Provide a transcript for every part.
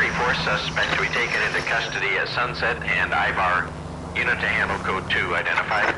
44 suspect to be taken into custody at Sunset and Ivar. Unit to handle code 2 identified.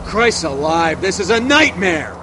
Christ alive, this is a nightmare!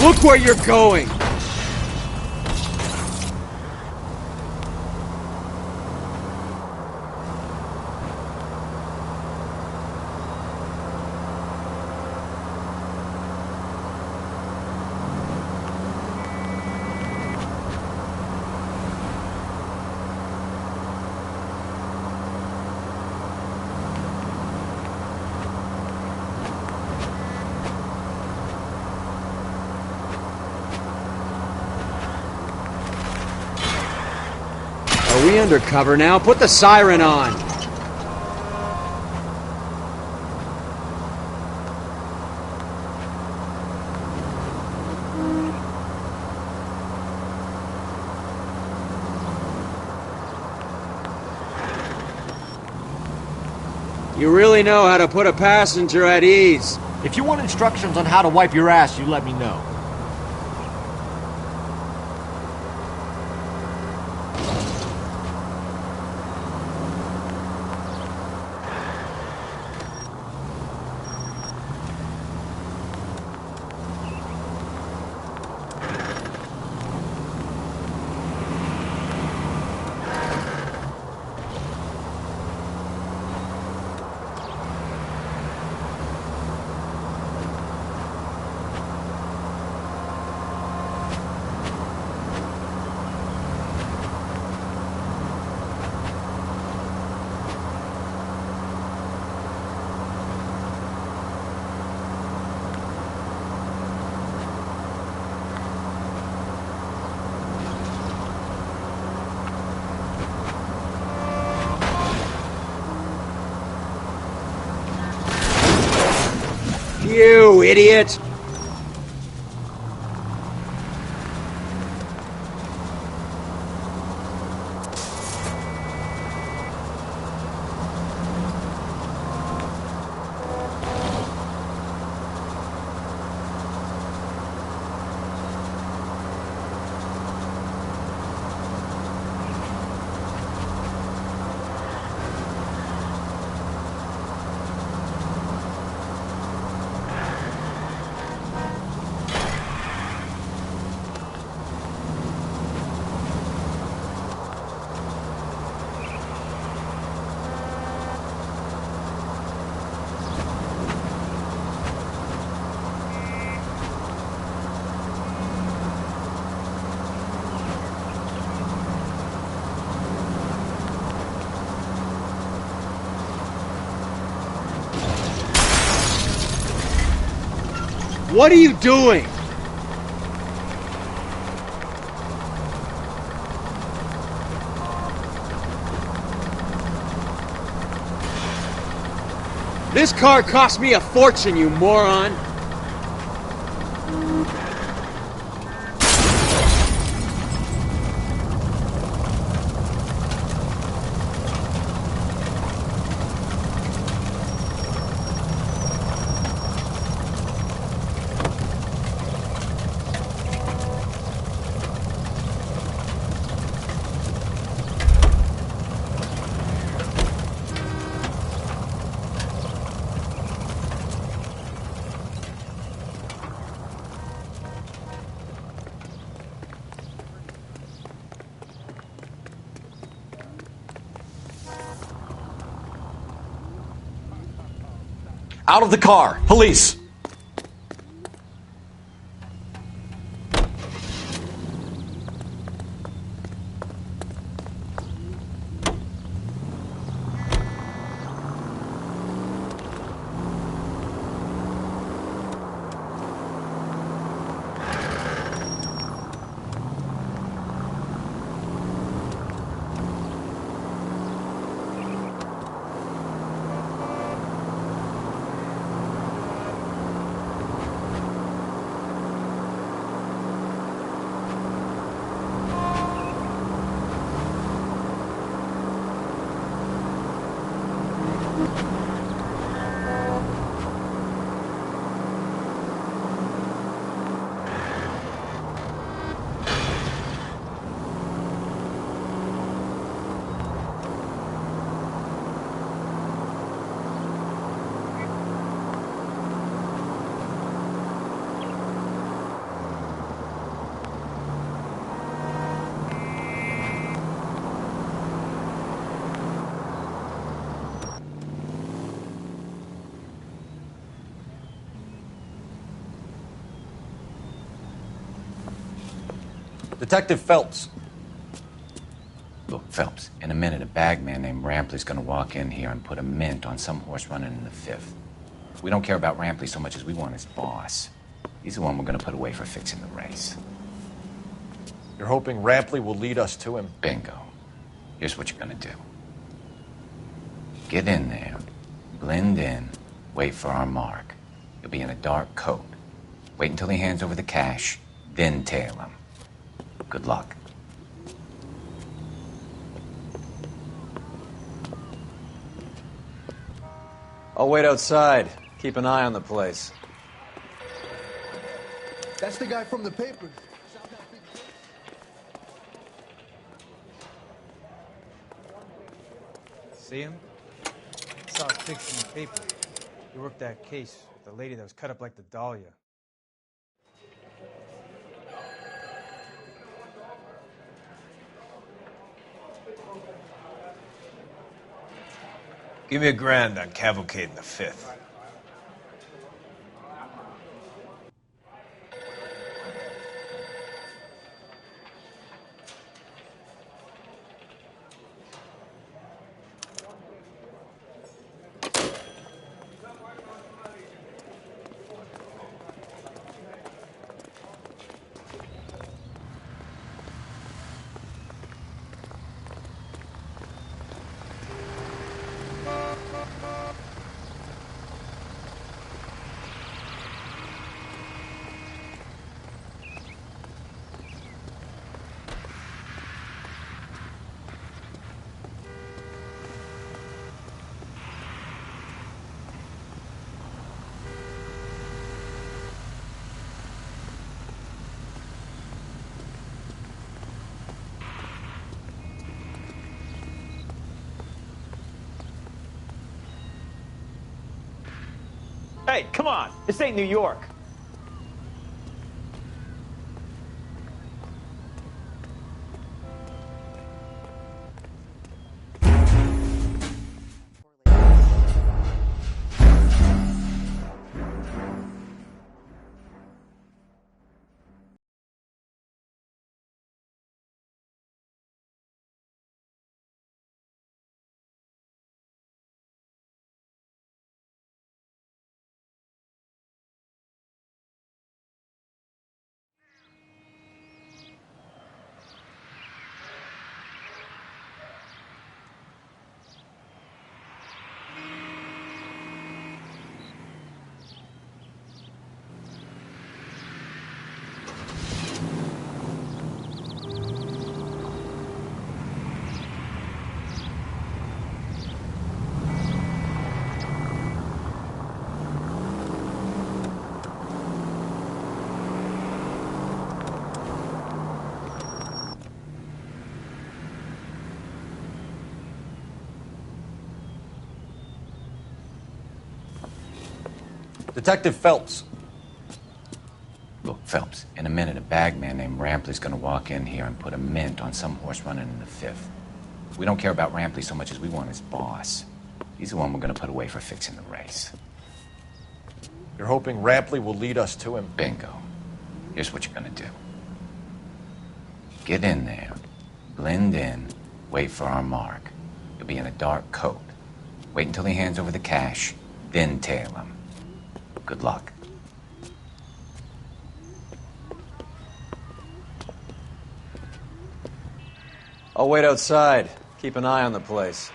Look where you're going! Are we undercover now? Put the siren on! You really know how to put a passenger at ease. If you want instructions on how to wipe your ass, you let me know. You idiot! What are you doing? This car cost me a fortune, you moron! Out of the car! Police! Detective Phelps. Look, Phelps, in a minute, a bagman named Rampley's gonna walk in here and put a mint on some horse running in the fifth. We don't care about Rampley so much as we want his boss. He's the one we're gonna put away for fixing the race. You're hoping Rampley will lead us to him? Bingo. Here's what you're gonna do. Get in there, blend in, wait for our mark. You'll be in a dark coat. Wait until he hands over the cash, then tail him. Good luck. I'll wait outside. Keep an eye on the place. That's the guy from the papers. See him? Saw his picture in the paper. He worked that case with the lady that was cut up like the Dahlia. Give me $1,000 on Cavalcade in the fifth. Hey, come on. This ain't New York. Detective Phelps. Look, Phelps, in a minute, a bagman named Rampley's gonna walk in here and put a mint on some horse running in the 5th. We don't care about Rampley so much as we want his boss. He's the one we're gonna put away for fixing the race. You're hoping Rampley will lead us to him? Bingo. Here's what you're gonna do. Get in there, blend in, wait for our mark. You'll be in a dark coat. Wait until he hands over the cash, then tail him. Good luck. I'll wait outside. Keep an eye on the place.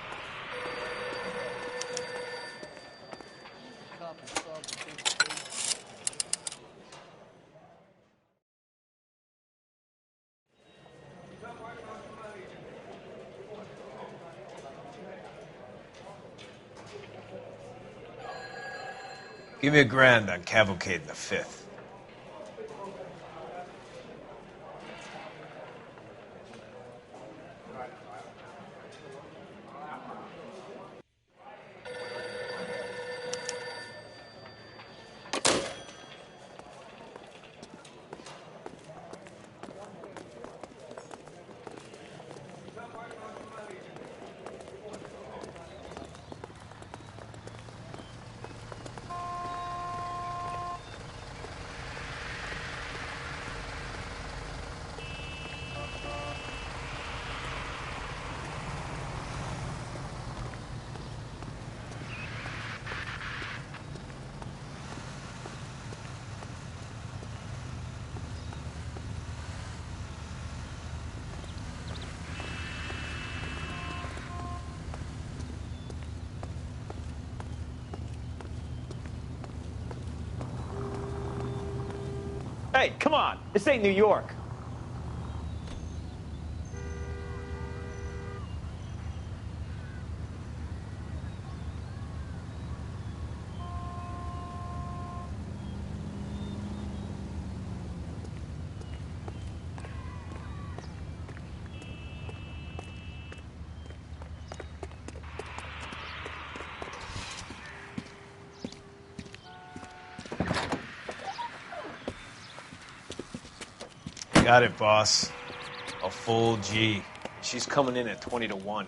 Give me $1,000 on Cavalcade in the 5th. Hey, come on. This ain't New York. Got it, boss. A full G. She's coming in at 20 to 1.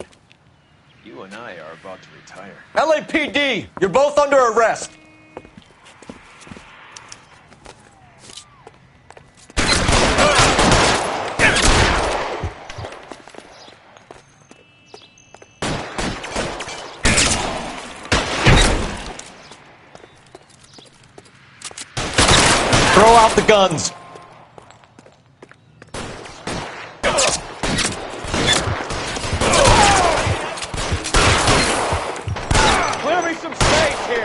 You and I are about to retire. LAPD! You're both under arrest! Throw out the guns! Clear me some space here.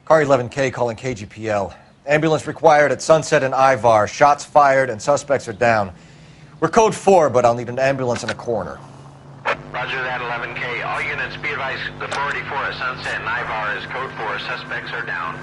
Car 11K calling KGPL. Ambulance required at Sunset and Ivar. Shots fired and suspects are down. We're code 4, but I'll need an ambulance and a coroner. Roger Roger that, 11K. All units be advised, the 484 at Sunset and Ivar is code 4. Suspects are down.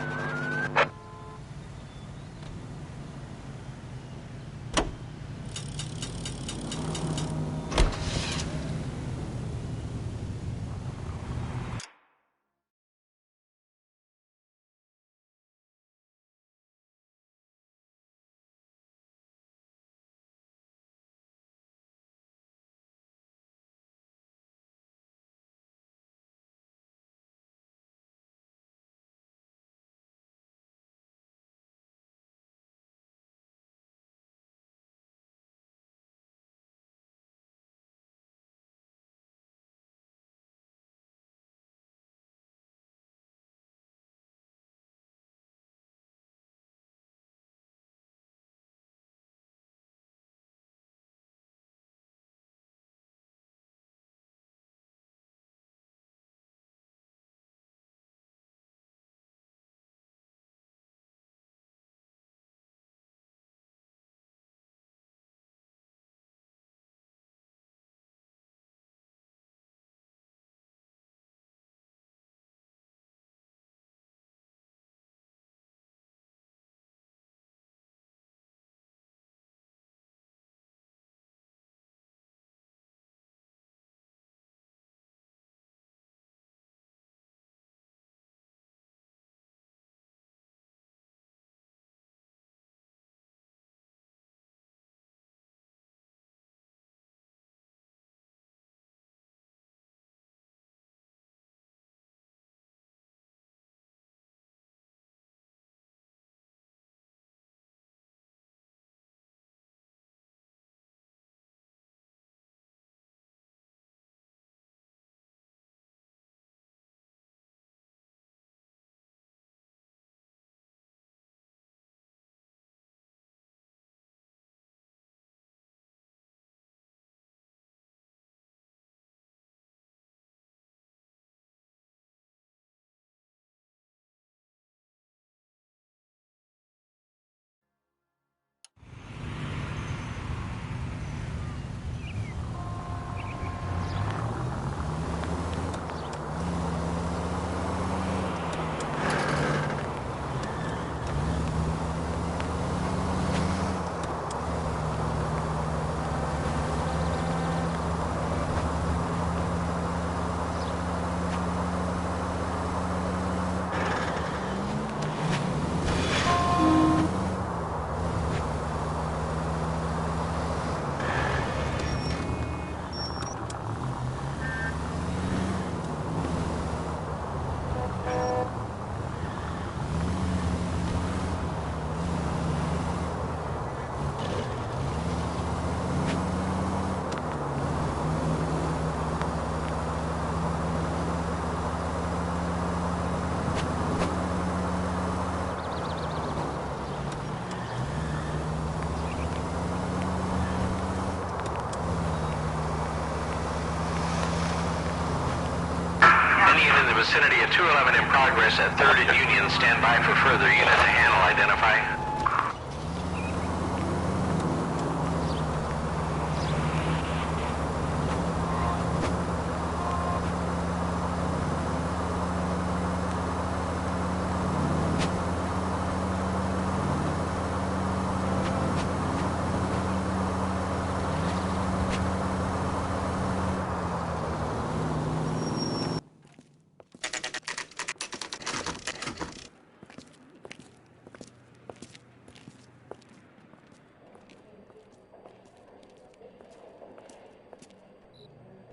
Vicinity of 211 in progress at 3rd and Union. Stand by for further unit to handle. Identify.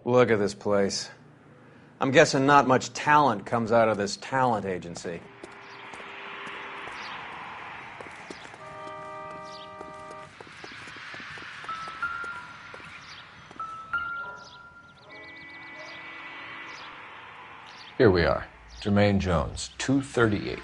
Look at this place. I'm guessing not much talent comes out of this talent agency. Here we are. Jermaine Jones, 238.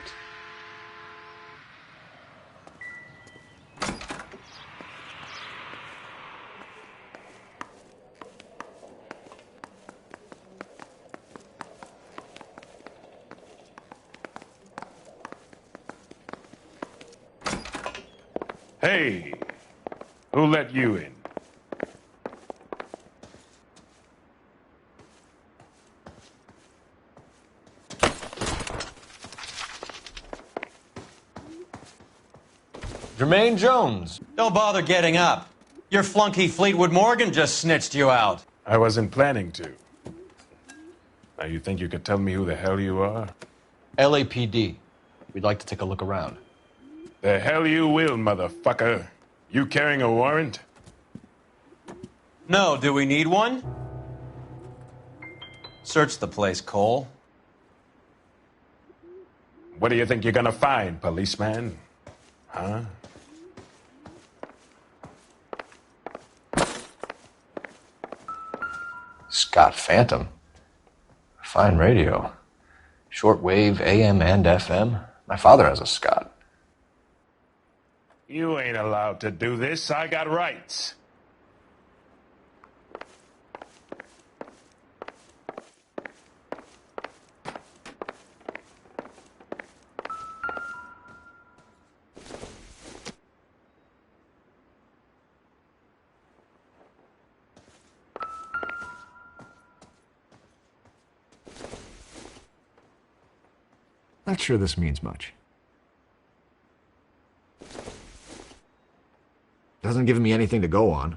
Hey, who let you in? Jermaine Jones. Don't bother getting up. Your flunky Fleetwood Morgan just snitched you out. I wasn't planning to. Now you think you could tell me who the hell you are? LAPD. We'd like to take a look around. The hell you will, motherfucker. You carrying a warrant? No, do we need one? Search the place, Cole. What do you think you're gonna find, policeman? Huh? Scott Phantom. Fine radio. Shortwave, AM and FM. My father has a Scott. You ain't allowed to do this. I got rights. Not sure this means much. Doesn't give me anything to go on.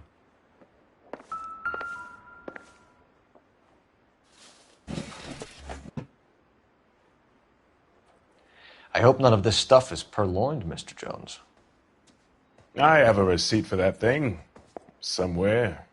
I hope none of this stuff is purloined, Mr. Jones. I have a receipt for that thing. Somewhere.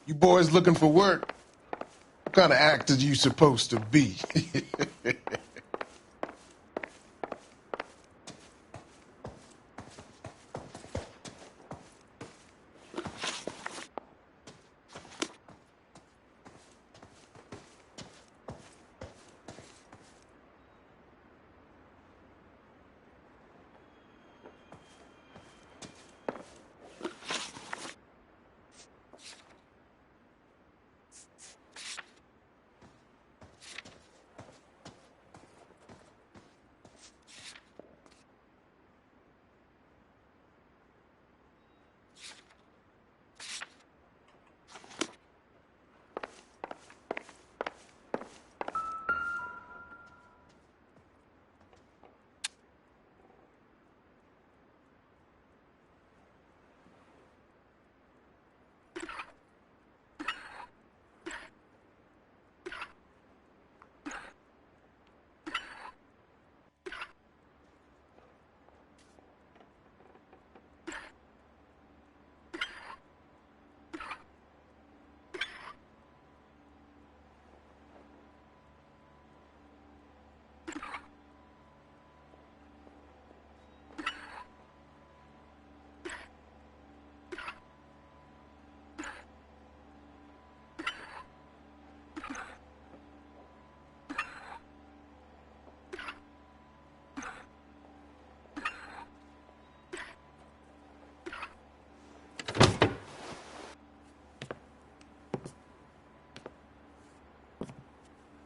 You boys looking for work? What kind of actor you supposed to be?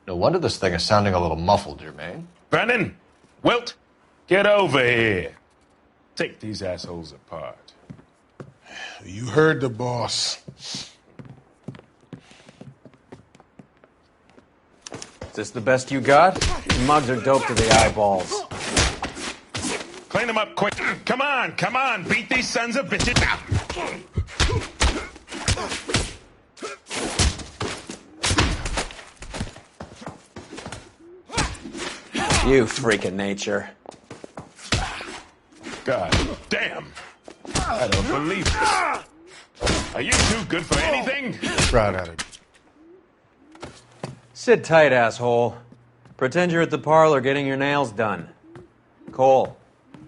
No wonder this thing is sounding a little muffled, Jermaine. Brennan! Wilt! Get over here! Take these assholes apart. You heard the boss. Is this the best you got? These mugs are dope to the eyeballs. Clean them up quick. Come on! Beat these sons of bitches out! You freak of nature. God damn! I don't believe this. Are you too good for anything? Right at it. Sit tight, asshole. Pretend you're at the parlor getting your nails done. Cole,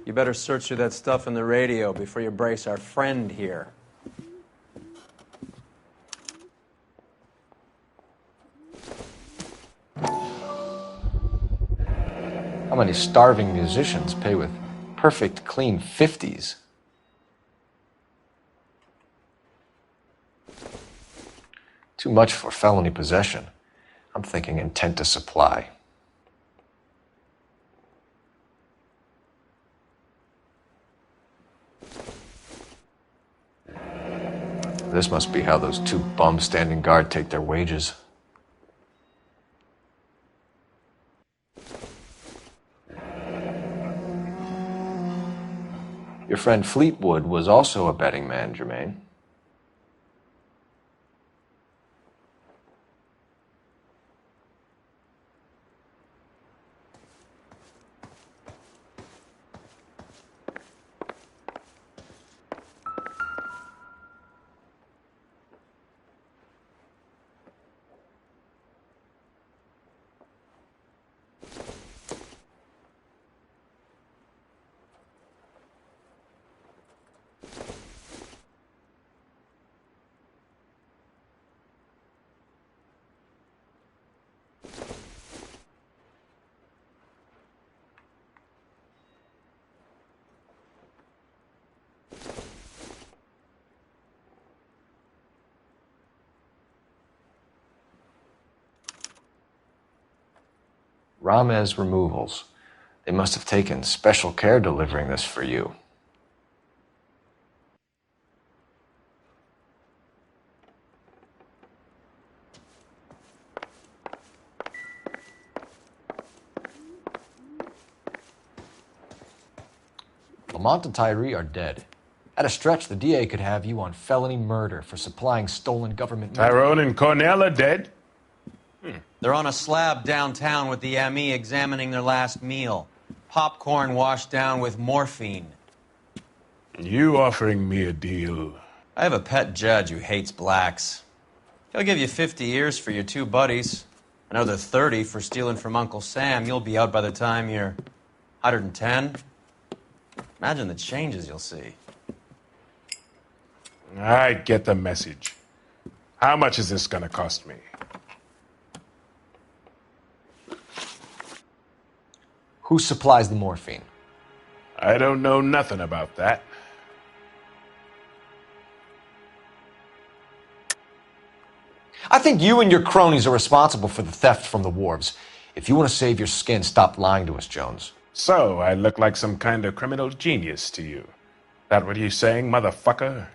you better search through that stuff in the radio before you brace our friend here. How many starving musicians pay with perfect, clean 50s? Too much for felony possession. I'm thinking intent to supply. This must be how those two bums standing guard take their wages. Your friend Fleetwood was also a betting man, Jermaine. Ramez Removals. They must have taken special care delivering this for you. Lamont and Tyree are dead. At a stretch, the DA could have you on felony murder for supplying stolen government money. Tyrone and Cornell are dead? They're on a slab downtown with the ME examining their last meal. Popcorn washed down with morphine. You offering me a deal? I have a pet judge who hates blacks. He'll give you 50 years for your two buddies. Another 30 for stealing from Uncle Sam. You'll be out by the time you're 110. Imagine the changes you'll see. I get the message. How much is this gonna cost me? Who supplies the morphine? I don't know nothing about that. I think you and your cronies are responsible for the theft from the wharves. If you want to save your skin, stop lying to us, Jones. So, I look like some kind of criminal genius to you. That what you saying, motherfucker?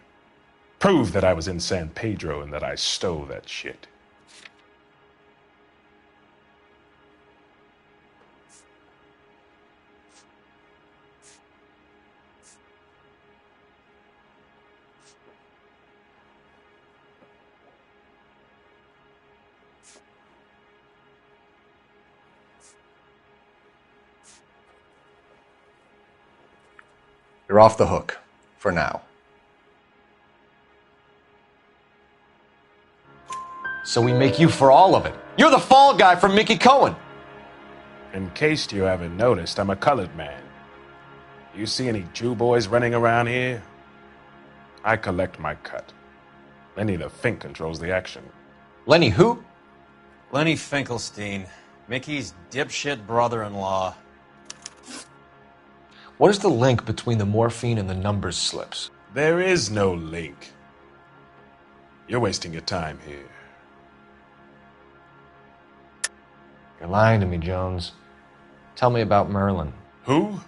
Prove that I was in San Pedro and that I stole that shit. You're off the hook. For now. So we make you for all of it. You're the fall guy from Mickey Cohen. In case you haven't noticed, I'm a colored man. You see any Jew boys running around here? I collect my cut. Lenny the Fink controls the action. Lenny who? Lenny Finkelstein, Mickey's dipshit brother-in-law. What is the link between the morphine and the numbers slips? There is no link. You're wasting your time here. You're lying to me, Jones. Tell me about Merlin. Who?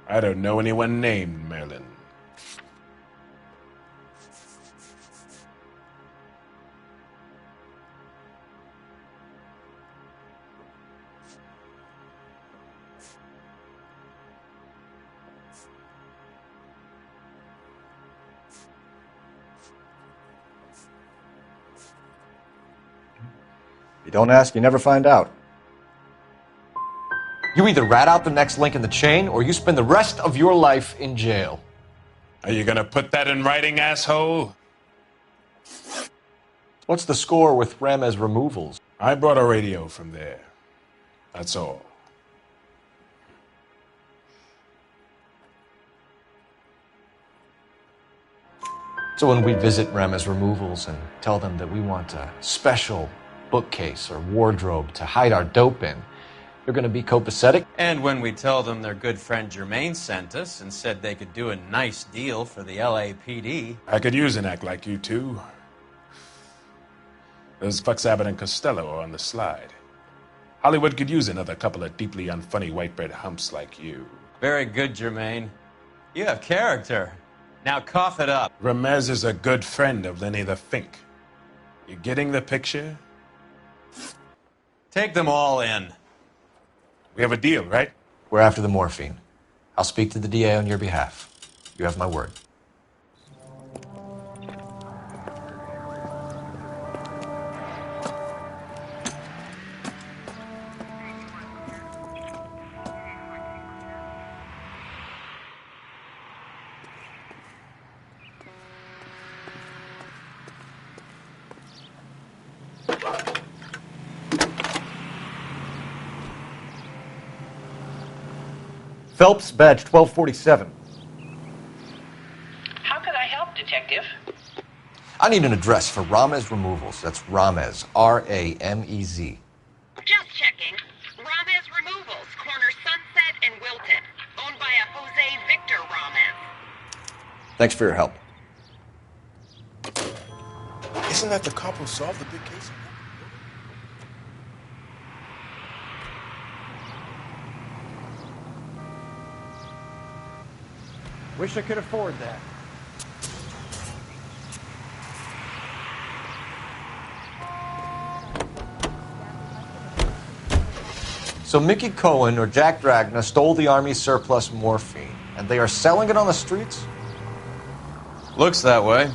I don't know anyone named Merlin. You don't ask, you never find out. You either rat out the next link in the chain, or you spend the rest of your life in jail. Are you gonna put that in writing, asshole? What's the score with Ramez Removals? I brought a radio from there. That's all. So when we visit Ramez Removals and tell them that we want a special bookcase or wardrobe to hide our dope in, they're going to be copacetic? And when we tell them their good friend Jermaine sent us and said they could do a nice deal for the LAPD. I could use an act like you two. Those fucks Abbott and Costello are on the slide. Hollywood could use another couple of deeply unfunny white bread humps like you. Very good, Jermaine. You have character. Now cough it up. Ramez is a good friend of Lenny the Fink. You getting the picture? Take them all in. We have a deal, right? We're after the morphine. I'll speak to the DA on your behalf. You have my word. Phelps, badge 1247. How could I help, Detective? I need an address for Ramez Removals. That's Ramez, R-A-M-E-Z. Just checking. Ramez Removals, corner Sunset and Wilton. Owned by a Jose Victor Ramez. Thanks for your help. Isn't that the cop who solved the big case? Wish I could afford that. So Mickey Cohen or Jack Dragna stole the Army's surplus morphine, and they are selling it on the streets? Looks that way.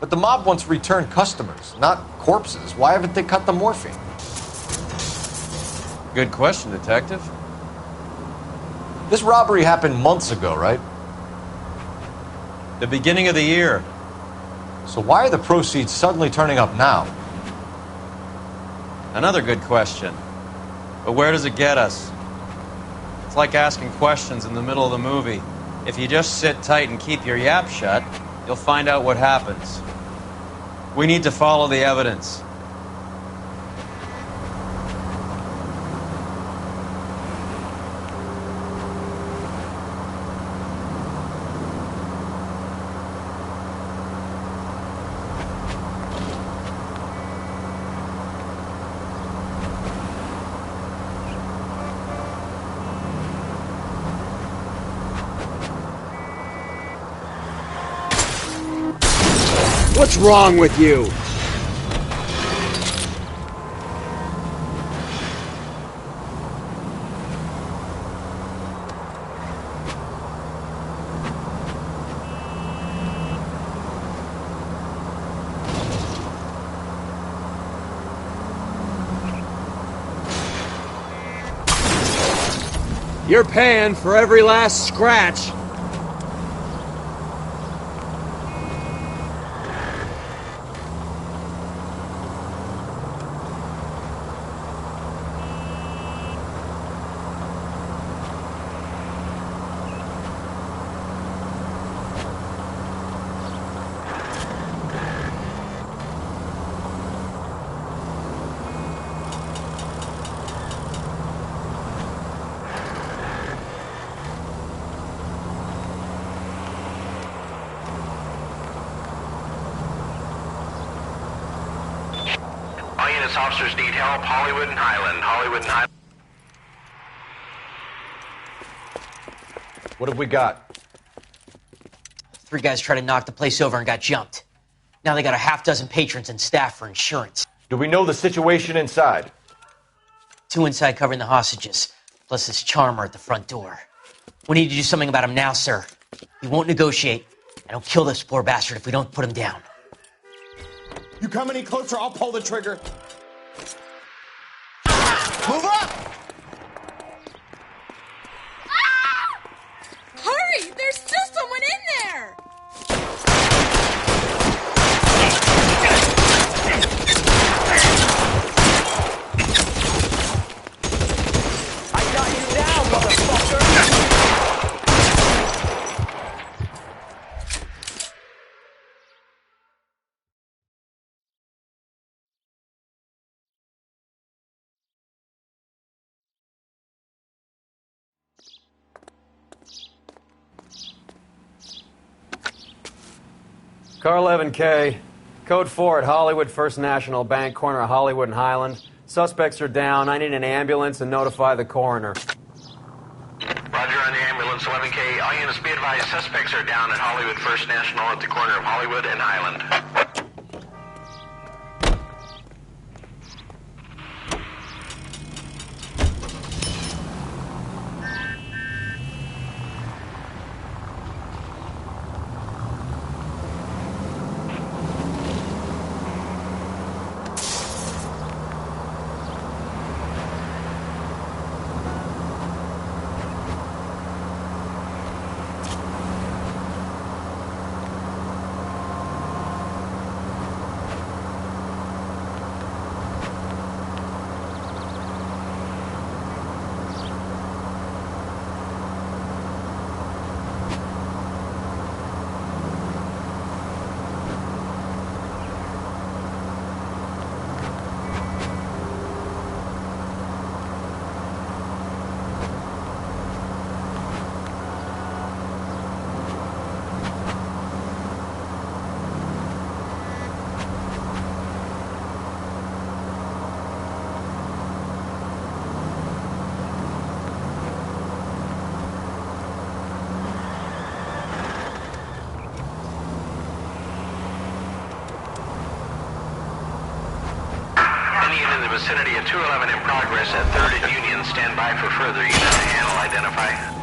But the mob wants returned customers, not corpses. Why haven't they cut the morphine? Good question, Detective. This robbery happened months ago, right? The beginning of the year. So why are the proceeds suddenly turning up now? Another good question. But where does it get us? It's like asking questions in the middle of the movie. If you just sit tight and keep your yap shut, you'll find out what happens. We need to follow the evidence. What's wrong with you? You're paying for every last scratch. All units, officers need help. Hollywood and Highland. Hollywood and Highland. What have we got? 3 guys tried to knock the place over and got jumped. Now they got a half dozen patrons and staff for insurance. Do we know the situation inside? 2 inside covering the hostages, plus this charmer at the front door. We need to do something about him now, sir. He won't negotiate, and he'll kill this poor bastard if we don't put him down. You come any closer, I'll pull the trigger. Move up! Hurry! There's still someone in there! Car 11K. Code 4 at Hollywood First National Bank, corner of Hollywood and Highland. Suspects are down. I need an ambulance and notify the coroner. Roger on the ambulance, 11K. All units be advised, suspects are down at Hollywood First National at the corner of Hollywood and Highland. Vicinity of 211 in progress at 3rd and Union. Stand by for further unit to handle. Identify.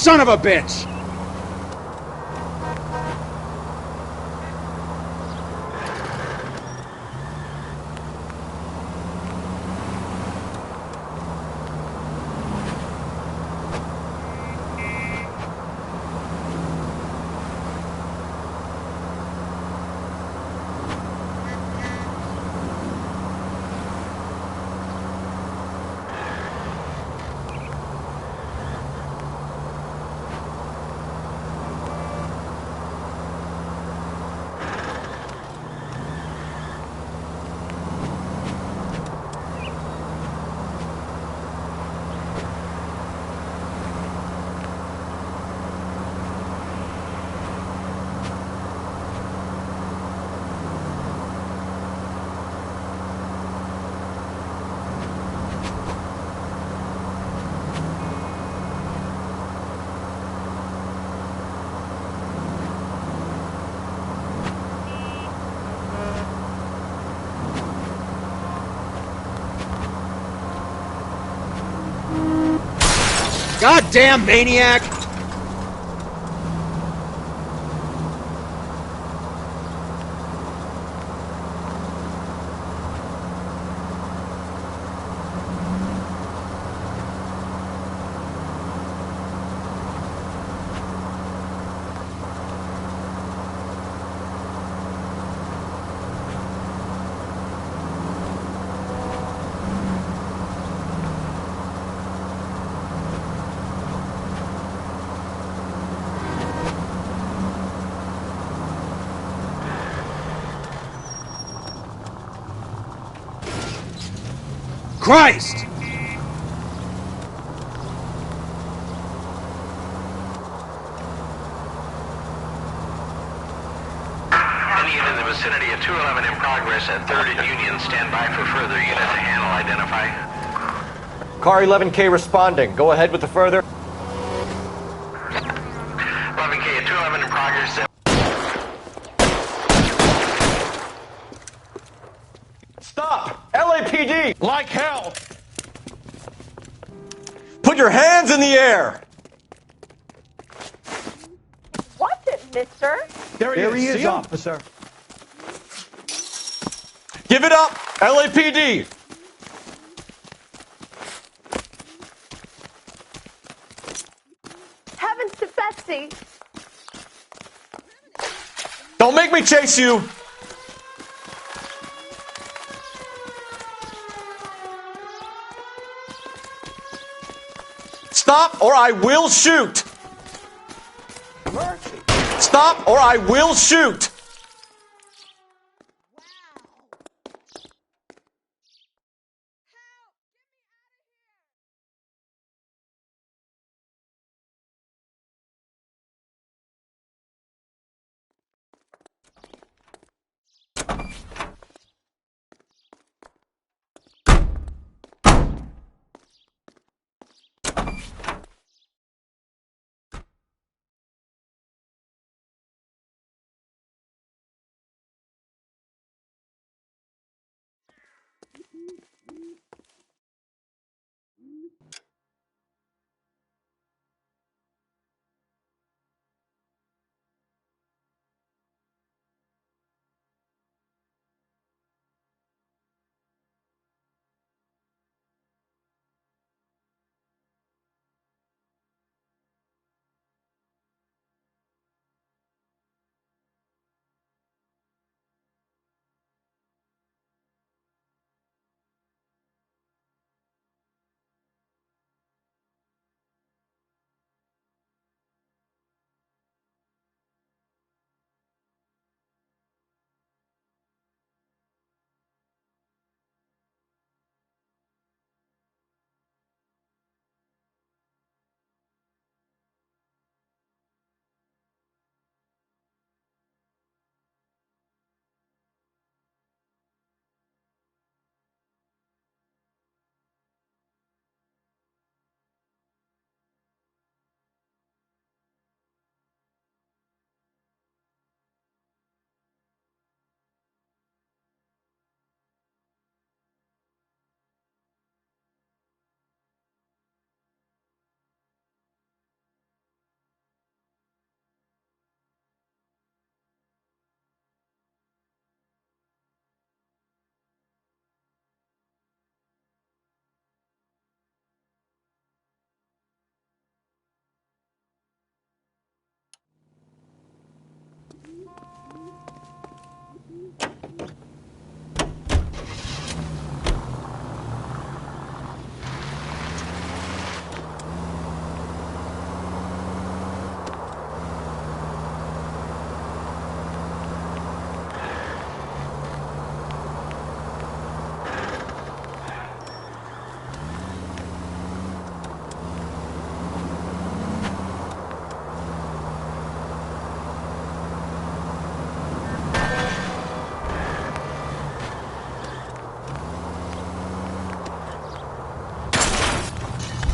Son of a bitch! Goddamn maniac! Christ! Any unit in the vicinity of 211 in progress at 3rd and Union. Stand by for further unit to handle. Identify. Car 11K responding. Go ahead with the further. 11K at 211 in progress. Stop! LAPD! Like hell! Put your hands in the air! Watch it, mister. There he is, officer. Give it up! LAPD! Heavens to Betsy. Don't make me chase you! Stop or I will shoot! Mercy! Stop or I will shoot!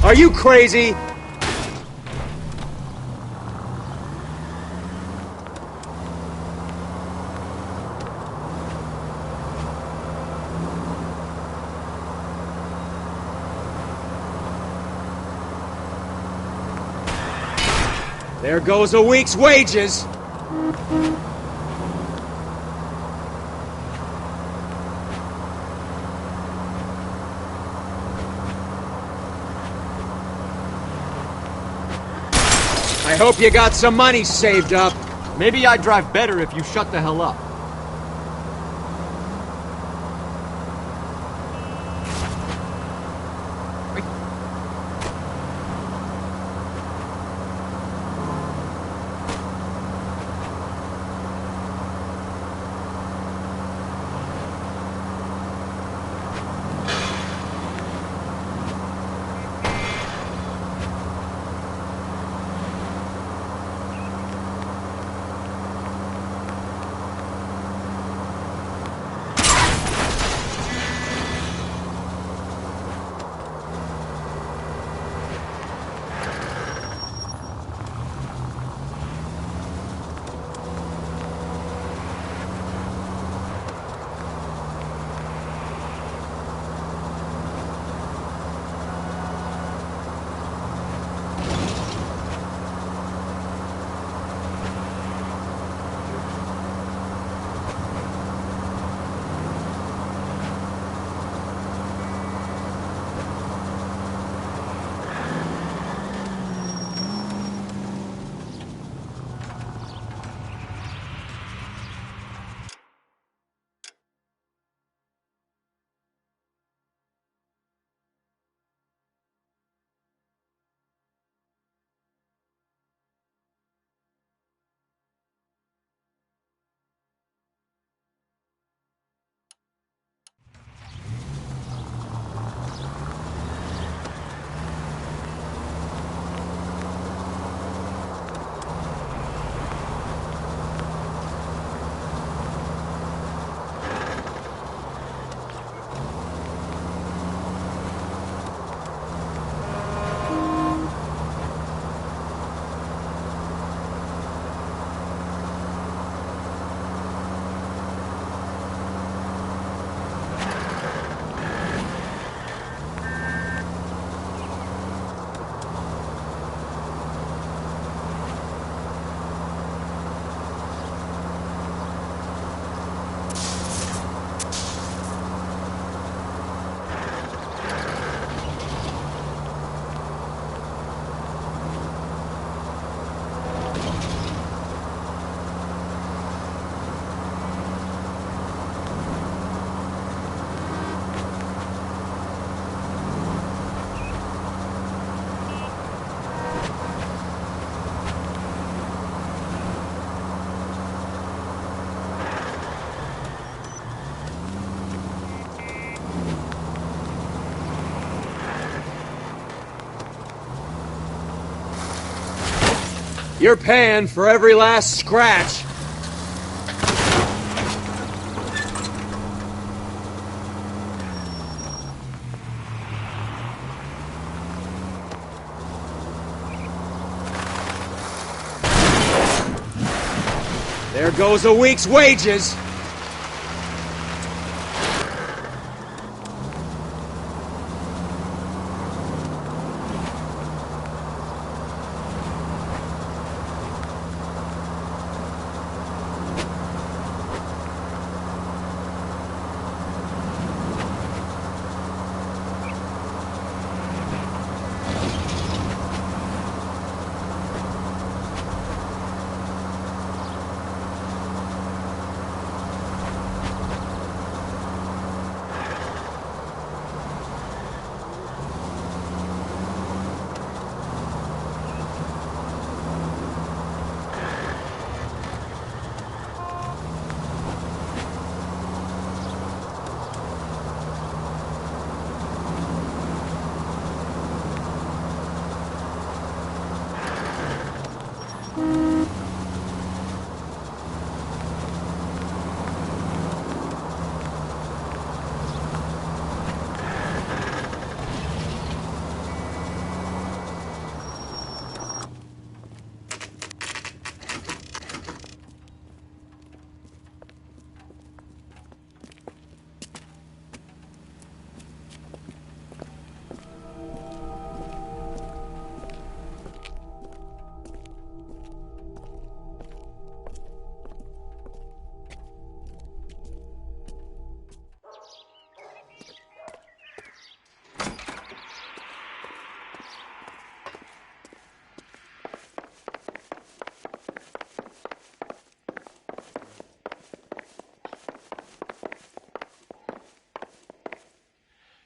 Are you crazy? There goes a week's wages. I hope you got some money saved up. Maybe I'd drive better if you shut the hell up. You're paying for every last scratch. There goes a week's wages.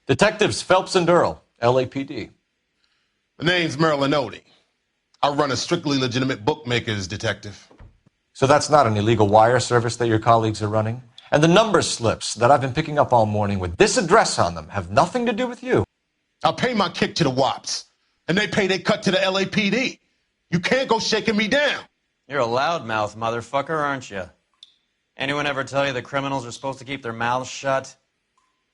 Detectives Phelps and Earl, LAPD. The name's Merlin Odie. I run a strictly legitimate bookmaker's detective. So that's not an illegal wire service that your colleagues are running? And the number slips that I've been picking up all morning with this address on them have nothing to do with you? I'll pay my kick to the Wops, and they pay their cut to the LAPD. You can't go shaking me down. You're a loudmouth motherfucker, aren't you? Anyone ever tell you the criminals are supposed to keep their mouths shut?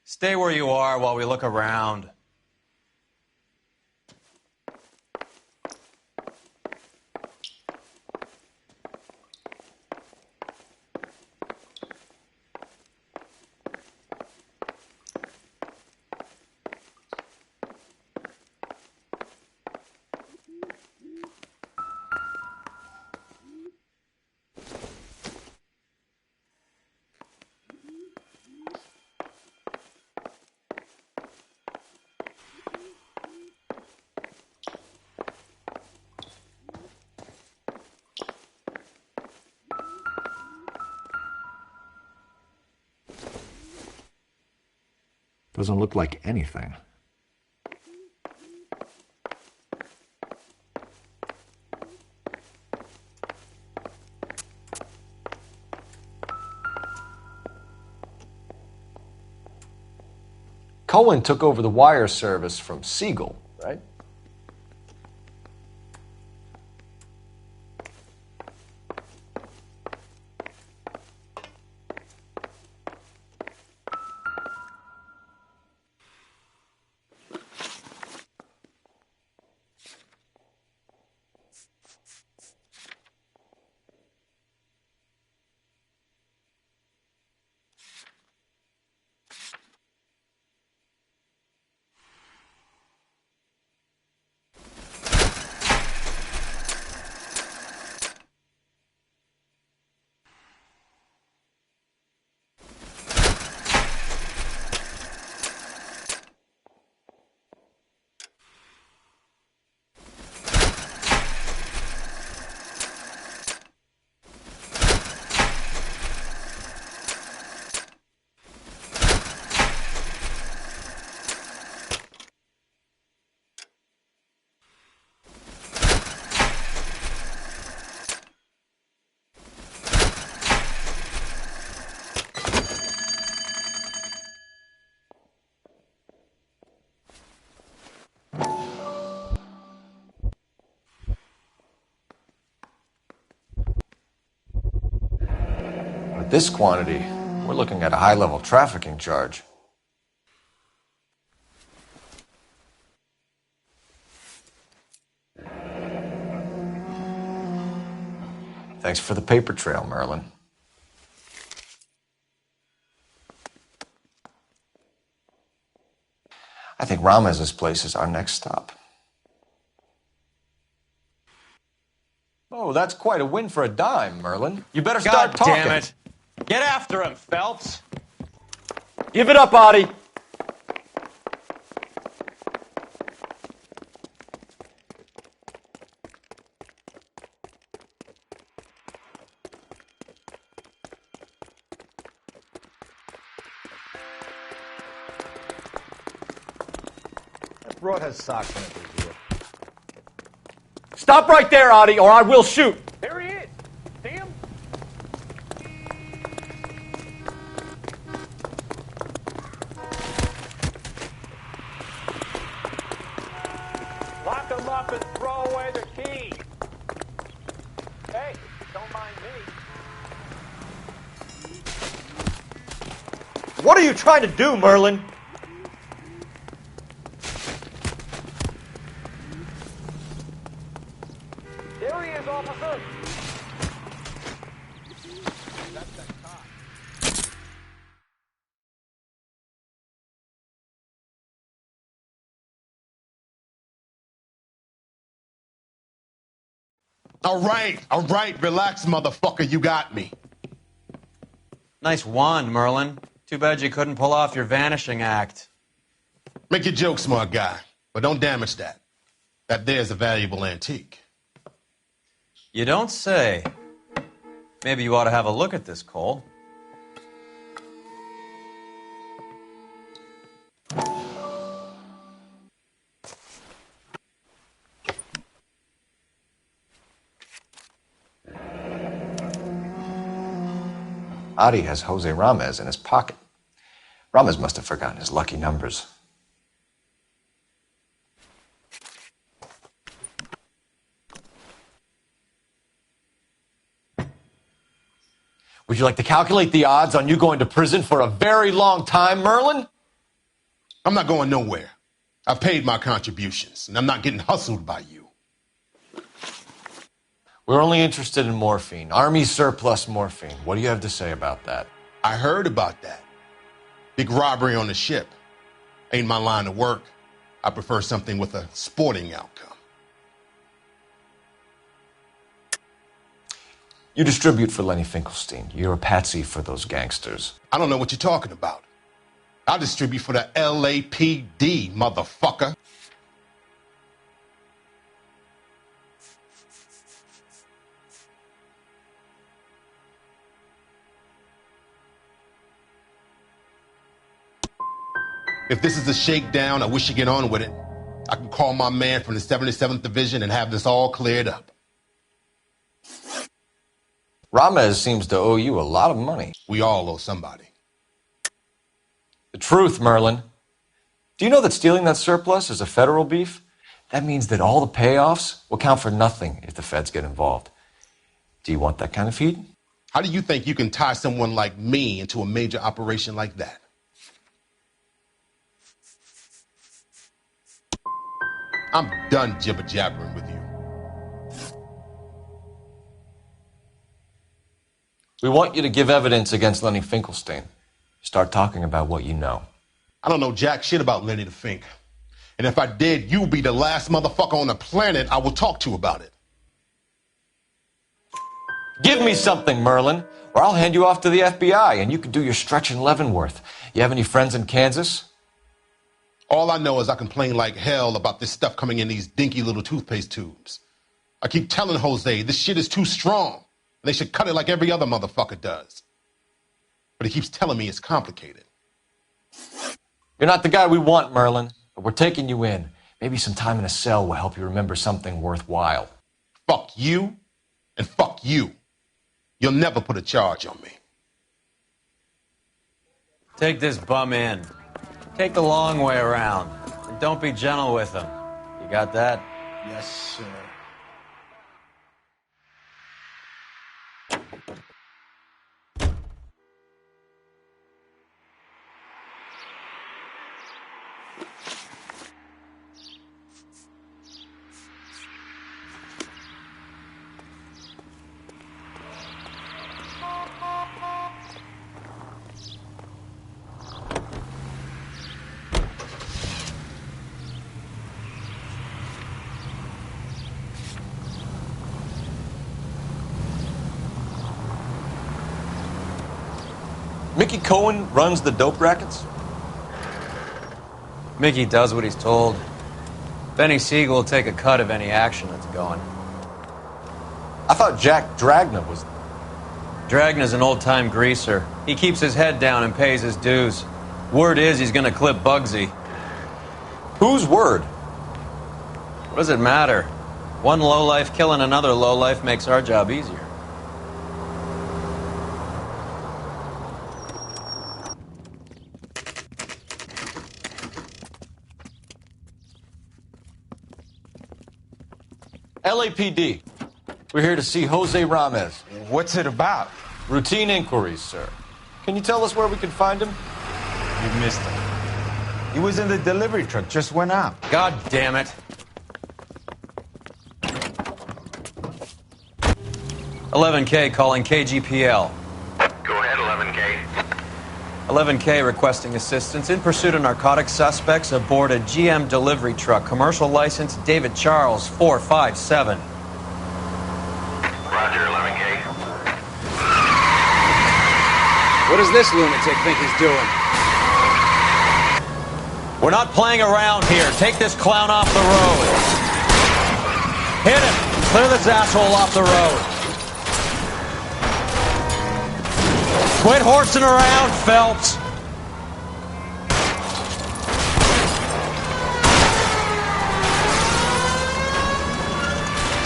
Stay where you are while we look around. Doesn't look like anything. Cohen took over the wire service from Siegel, right? With this quantity, we're looking at a high-level trafficking charge. Thanks for the paper trail, Merlin. I think Ramez's place is our next stop. Oh, that's quite a win for a dime, Merlin. You better start God talking. damn it. Get after him, Phelps. Give it up, Audie. That broad has socks in it, big deal. Stop right there, Audie, or I will shoot. There he is. See him? Lock him up and throw away the key. Hey, don't mind me. What are you trying to do, Merlin? There he is, officer. All right, relax, motherfucker, you got me. Nice wand, Merlin. Too bad you couldn't pull off your vanishing act. Make your joke, smart guy, but don't damage that. That there's a valuable antique. You don't say. Maybe you ought to have a look at this, Cole. Adi has Jose Ramez in his pocket. Ramez must have forgotten his lucky numbers. Would you like to calculate the odds on you going to prison for a very long time, Merlin? I'm not going nowhere. I've paid my contributions, and I'm not getting hustled by you. We're only interested in morphine. Army surplus morphine. What do you have to say about that? I heard about that. Big robbery on the ship. Ain't my line of work. I prefer something with a sporting outcome. You distribute for Lenny Finkelstein. You're a patsy for those gangsters. I don't know what you're talking about. I distribute for the LAPD, motherfucker. If this is a shakedown, I wish you get on with it. I can call my man from the 77th Division and have this all cleared up. Ramez seems to owe you a lot of money. We all owe somebody. The truth, Merlin. Do you know that stealing that surplus is a federal beef? That means that all the payoffs will count for nothing if the feds get involved. Do you want that kind of feed? How do you think you can tie someone like me into a major operation like that? I'm done jibber-jabbering with you. We want you to give evidence against Lenny Finkelstein. Start talking about what you know. I don't know jack shit about Lenny the Fink. And if I did, you'd be the last motherfucker on the planet I will talk to about it. Give me something, Merlin, or I'll hand you off to the FBI and you can do your stretch in Leavenworth. You have any friends in Kansas? All I know is I complain like hell about this stuff coming in these dinky little toothpaste tubes. I keep telling Jose this shit is too strong. And they should cut it like every other motherfucker does. But he keeps telling me it's complicated. You're not the guy we want, Merlin, but we're taking you in. Maybe some time in a cell will help you remember something worthwhile. Fuck you and fuck you. You'll never put a charge on me. Take this bum in. Take the long way around. And don't be gentle with him. You got that? Yes, sir. Mickey Cohen runs the dope rackets? Mickey does what he's told. Benny Siegel will take a cut of any action that's going. I thought Jack Dragna was... Dragna's an old-time greaser. He keeps his head down and pays his dues. Word is he's gonna clip Bugsy. Whose word? What does it matter? One lowlife killing another lowlife makes our job easier. LAPD. We're here to see Jose Ramez. What's it about? Routine inquiries, sir. Can you tell us where we can find him? You missed him. He was in the delivery truck, just went out. God damn it. 11K calling KGPL. Go ahead, 11K. 11K requesting assistance in pursuit of narcotic suspects aboard a GM delivery truck. Commercial license David Charles 457. Roger, 11K. What does this lunatic think he's doing? We're not playing around here. Take this clown off the road. Hit him. Clear this asshole off the road. Quit horsing around, Phelps.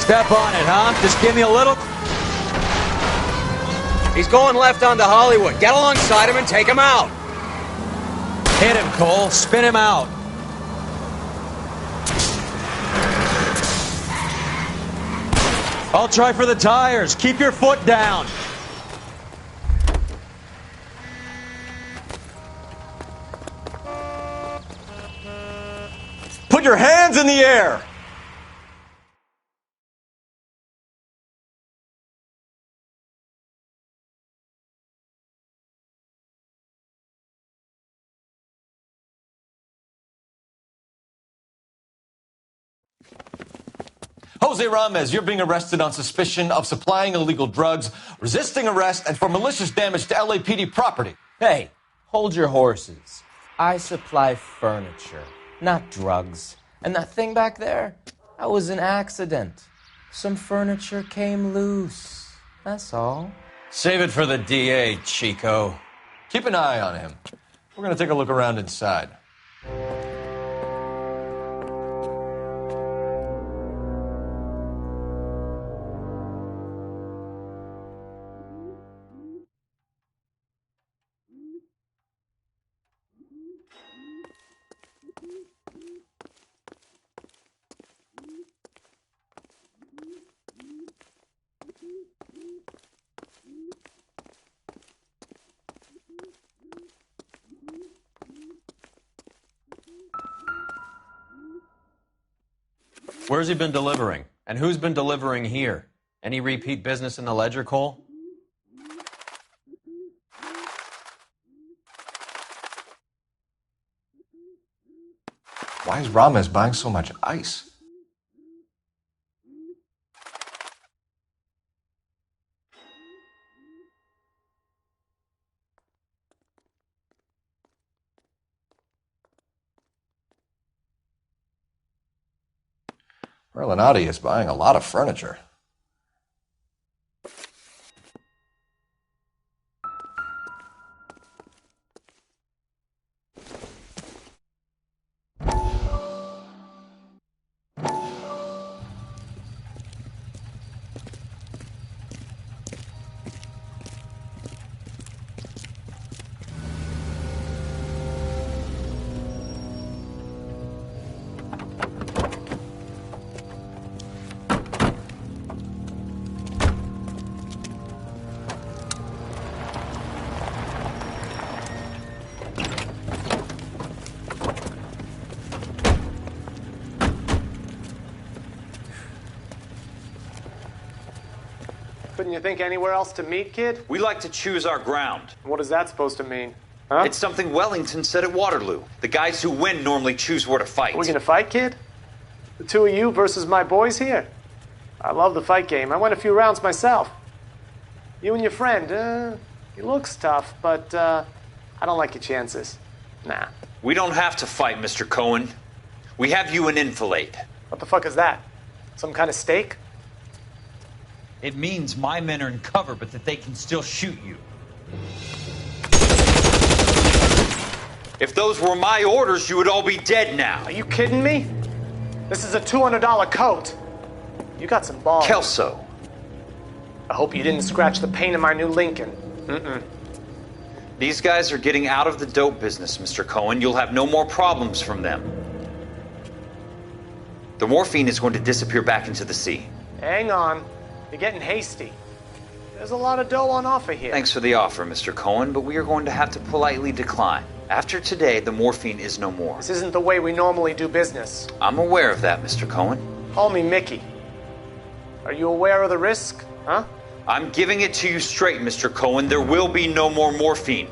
Step on it, huh? Just give me a little. He's going left onto Hollywood. Get alongside him and take him out. Hit him, Cole. Spin him out. I'll try for the tires. Keep your foot down. Put your hands in the air. Jose Ramez, you're being arrested on suspicion of supplying illegal drugs, resisting arrest, and for malicious damage to LAPD property. Hey, hold your horses. I supply furniture, not drugs. And that thing back there, that was an accident. Some furniture came loose. That's all. Save it for the DA, Chico. Keep an eye on him. We're going to take a look around inside. Where's he been delivering? And who's been delivering here? Any repeat business in the ledger, Cole? Why is Ramez buying so much ice? Merlinati is buying a lot of furniture. Couldn't you think anywhere else to meet, kid? We like to choose our ground. What is that supposed to mean? Huh? It's something Wellington said at Waterloo. The guys who win normally choose where to fight. Are we gonna fight, kid? The two of you versus my boys here? I love the fight game. I went a few rounds myself. You and your friend, he looks tough, but I don't like your chances. Nah. We don't have to fight, Mr. Cohen. We have you an enfilade. What the fuck is that? Some kind of steak? It means my men are in cover, but that they can still shoot you. If those were my orders, you would all be dead now. Are you kidding me? This is a $200 coat. You got some balls. Kelso. I hope you didn't scratch the paint of my new Lincoln. Mm-mm. These guys are getting out of the dope business, Mr. Cohen. You'll have no more problems from them. The morphine is going to disappear back into the sea. Hang on. You're getting hasty. There's a lot of dough on offer here. Thanks for the offer, Mr. Cohen, but we are going to have to politely decline. After today, the morphine is no more. This isn't the way we normally do business. I'm aware of that, Mr. Cohen. Call me Mickey. Are you aware of the risk, huh? I'm giving it to you straight, Mr. Cohen. There will be no more morphine.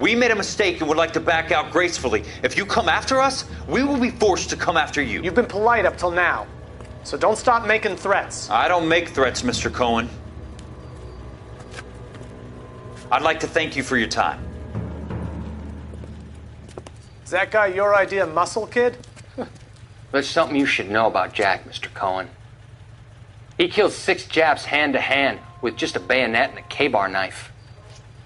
We made a mistake and would like to back out gracefully. If you come after us, we will be forced to come after you. You've been polite up till now. So don't start making threats. I don't make threats, Mr. Cohen. I'd like to thank you for your time. Is that guy your idea of muscle, kid? There's something you should know about Jack, Mr. Cohen. He killed 6 Japs hand to hand with just a bayonet and a K-bar knife.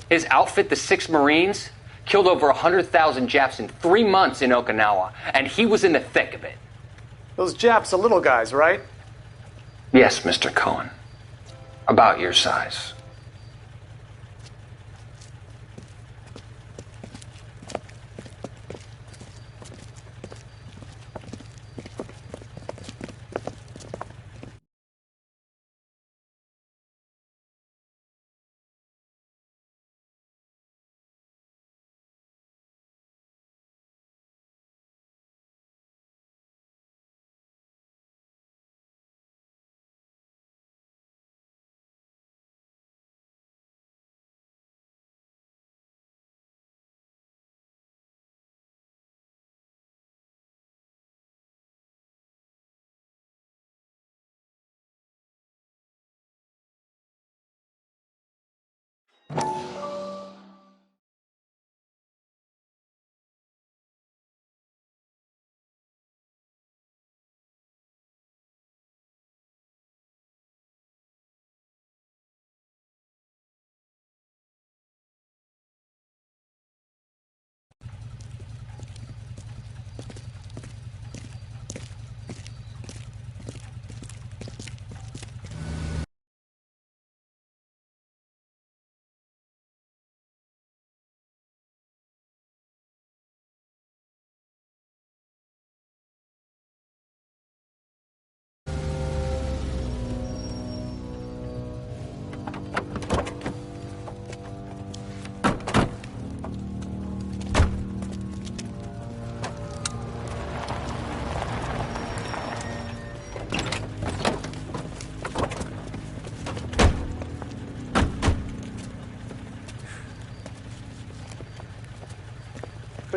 His outfit, the 6 Marines, killed over 100,000 Japs in 3 months in Okinawa, and he was in the thick of it. Those Japs are little guys, right? Yes, Mr. Cohen. About your size.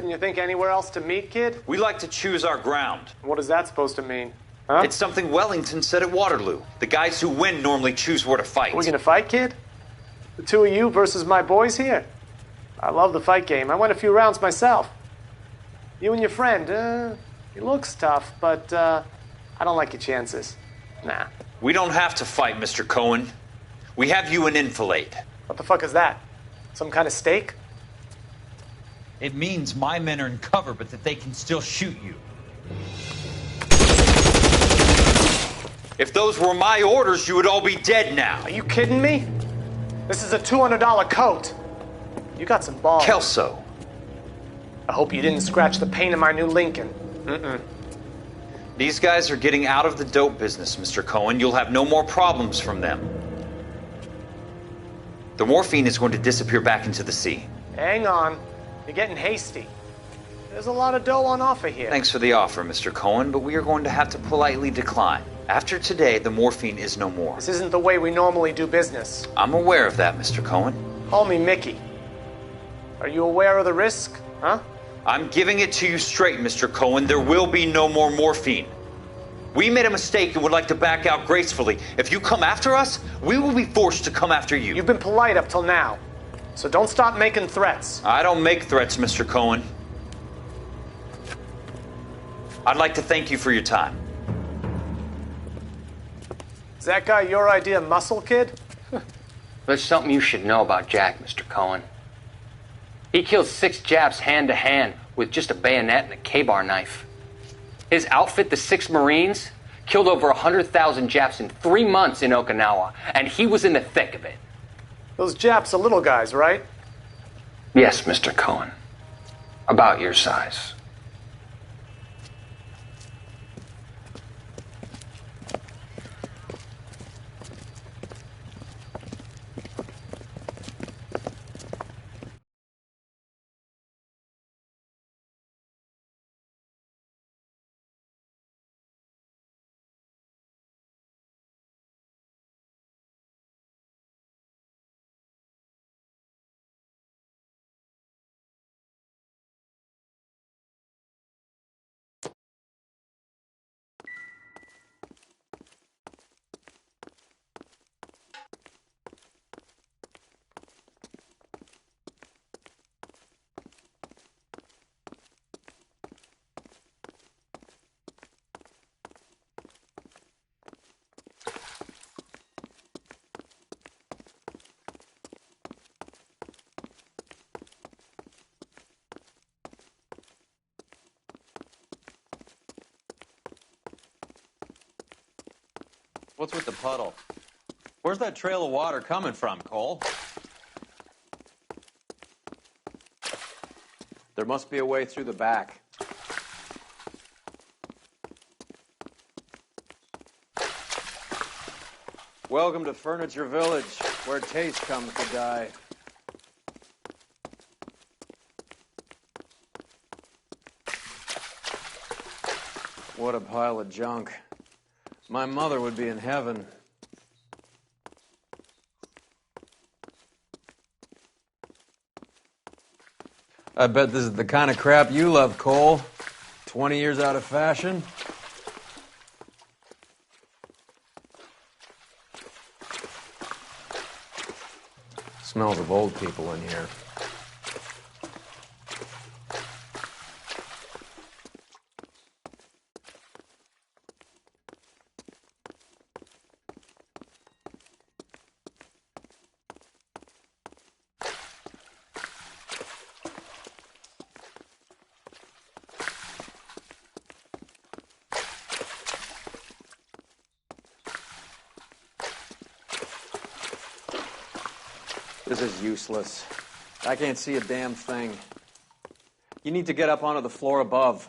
Can you think anywhere else to meet, kid? We like to choose our ground. What is that supposed to mean? Huh? It's something Wellington said at Waterloo. The guys who win normally choose where to fight. We gonna fight, kid? The two of you versus my boys here? I love the fight game. I went a few rounds myself. You and your friend, he looks tough, but I don't like your chances. Nah. We don't have to fight, Mr. Cohen. We have you an enfilade. What the fuck is that? Some kind of steak? It means my men are in cover, but that they can still shoot you. If those were my orders, you would all be dead now. Are you kidding me? This is a $200 coat. You got some balls. Kelso. I hope you didn't scratch the paint of my new Lincoln. Mm-mm. These guys are getting out of the dope business, Mr. Cohen. You'll have no more problems from them. The morphine is going to disappear back into the sea. Hang on. You're getting hasty. There's a lot of dough on offer here. Thanks for the offer, Mr. Cohen, but we are going to have to politely decline. After today, the morphine is no more. This isn't the way we normally do business. I'm aware of that, Mr. Cohen. Call me Mickey. Are you aware of the risk, huh? I'm giving it to you straight, Mr. Cohen. There will be no more morphine. We made a mistake and would like to back out gracefully. If you come after us, we will be forced to come after you. You've been polite up till now, so don't stop making threats. I don't make threats, Mr. Cohen. I'd like to thank you for your time. Is that guy your idea of muscle, kid? There's something you should know about Jack, Mr. Cohen. He killed 6 Japs hand to hand with just a bayonet and a K-bar knife. His outfit, the 6 Marines, killed over 100,000 Japs in 3 months in Okinawa, and he was in the thick of it. Those Japs are little guys, right? Yes, Mr. Cohen. About your size. What's with the puddle? Where's that trail of water coming from, Cole? There must be a way through the back. Welcome to Furniture Village, where taste comes to die. What a pile of junk. My mother would be in heaven. I bet this is the kind of crap you love, Cole. 20 years out of fashion. Smells of old people in here. This is useless. I can't see a damn thing. You need to get up onto the floor above.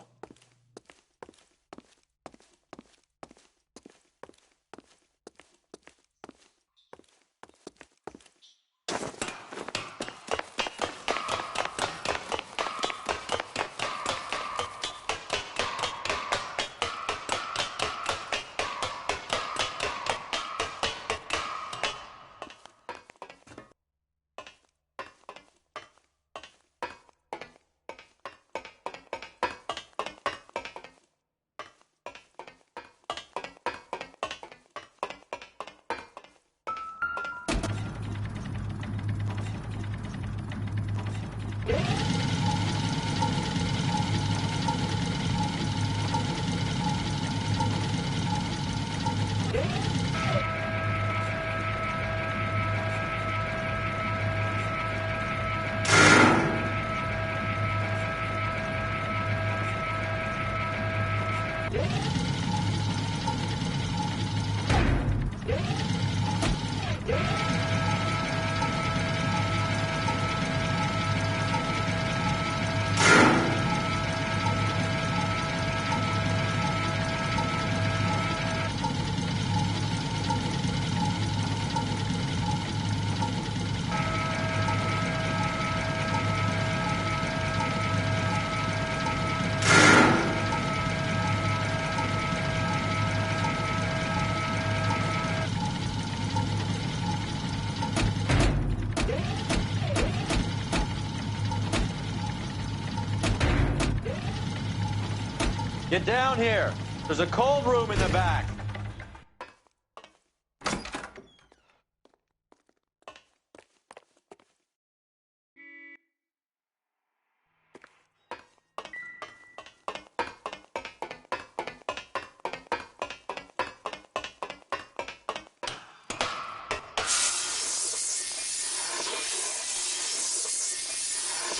Get down here. There's a cold room in the back.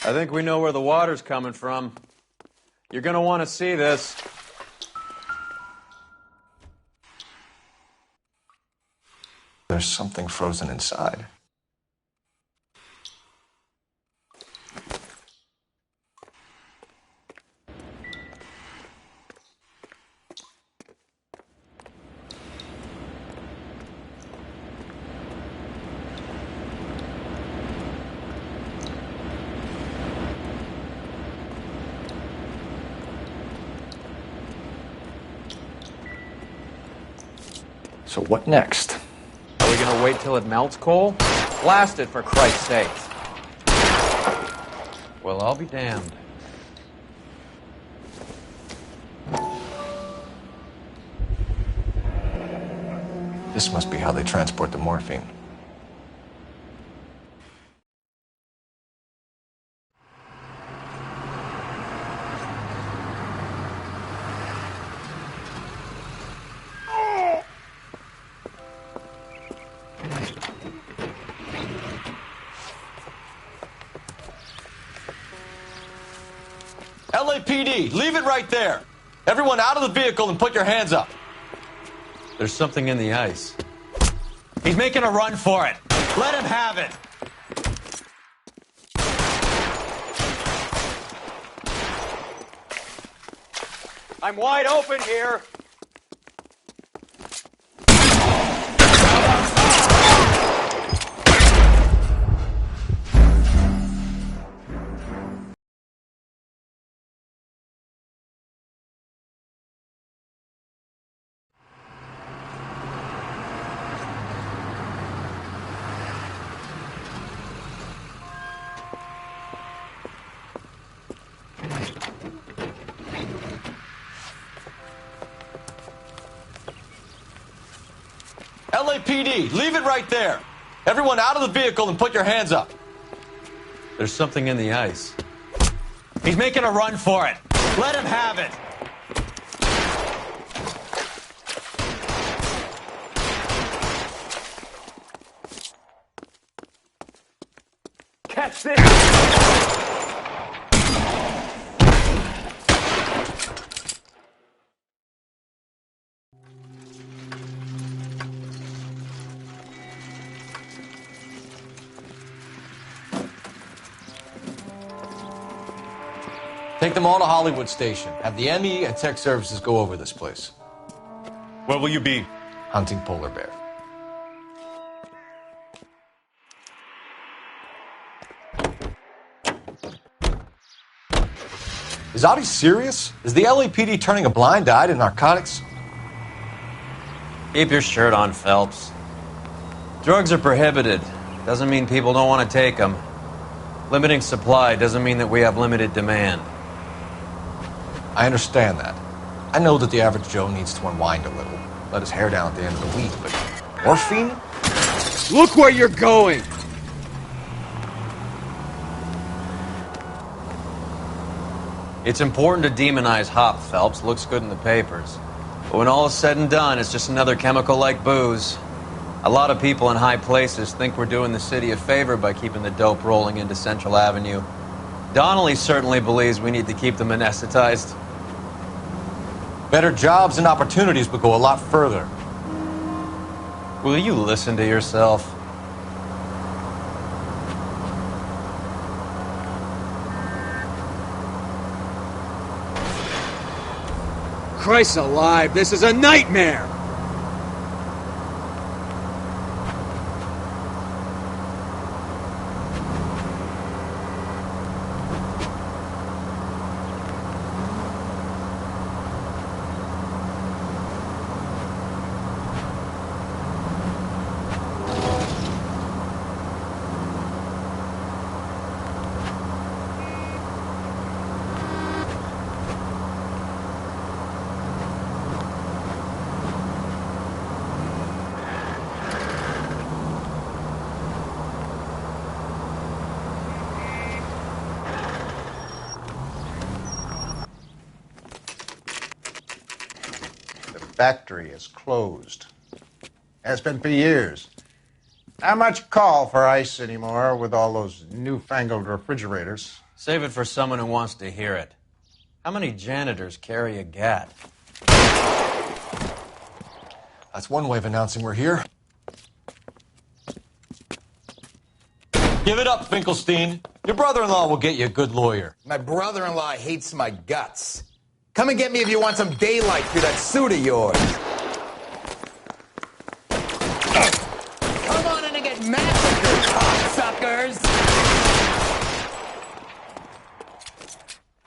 I think we know where the water's coming from. You're gonna want to see this. There's something frozen inside. So what next? Are we gonna wait till it melts, Cole? Blast it, for Christ's sake. Well, I'll be damned. This must be how they transport the morphine. LAPD, leave it right there. Everyone out of the vehicle and put your hands up. There's something in the ice. He's making a run for it. Let him have it. I'm wide open here. LAPD, leave it right there. Everyone out of the vehicle and put your hands up. There's something in the ice. He's making a run for it. Let him have it. Catch this! Take them all to Hollywood Station. Have the ME and tech services go over this place. Where will you be? Hunting polar bear. Is Audie serious? Is the LAPD turning a blind eye to narcotics? Keep your shirt on, Phelps. Drugs are prohibited. Doesn't mean people don't want to take them. Limiting supply doesn't mean that we have limited demand. I understand that. I know that the average Joe needs to unwind a little, let his hair down at the end of the week, but morphine? Look where you're going! It's important to demonize hop, Phelps. Looks good in the papers. But when all is said and done, it's just another chemical like booze. A lot of people in high places think we're doing the city a favor by keeping the dope rolling into Central Avenue. Donnelly certainly believes we need to keep them anesthetized. Better jobs and opportunities would go a lot further. Will you listen to yourself? Christ alive, this is a nightmare! Factory is closed. Has been for years. Not much call for ice anymore with all those newfangled refrigerators. Save it for someone who wants to hear it. How many janitors carry a gat? That's one way of announcing we're here. Give it up, Finkelstein. Your brother-in-law will get you a good lawyer. My brother-in-law hates my guts. Come and get me if you want some daylight through that suit of yours. Come on in and get massacred, cocksuckers!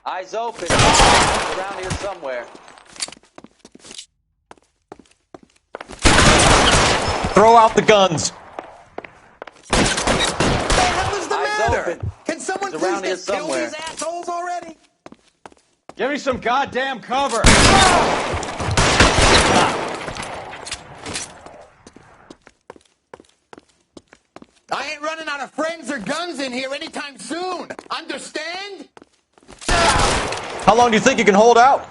Eyes open. Around here somewhere. Throw out the guns. What the hell is the matter? Open. Can someone It's please around here just kill somewhere. these assholes already? Give me some goddamn cover! I ain't running out of friends or guns in here anytime soon. Understand? How long do you think you can hold out?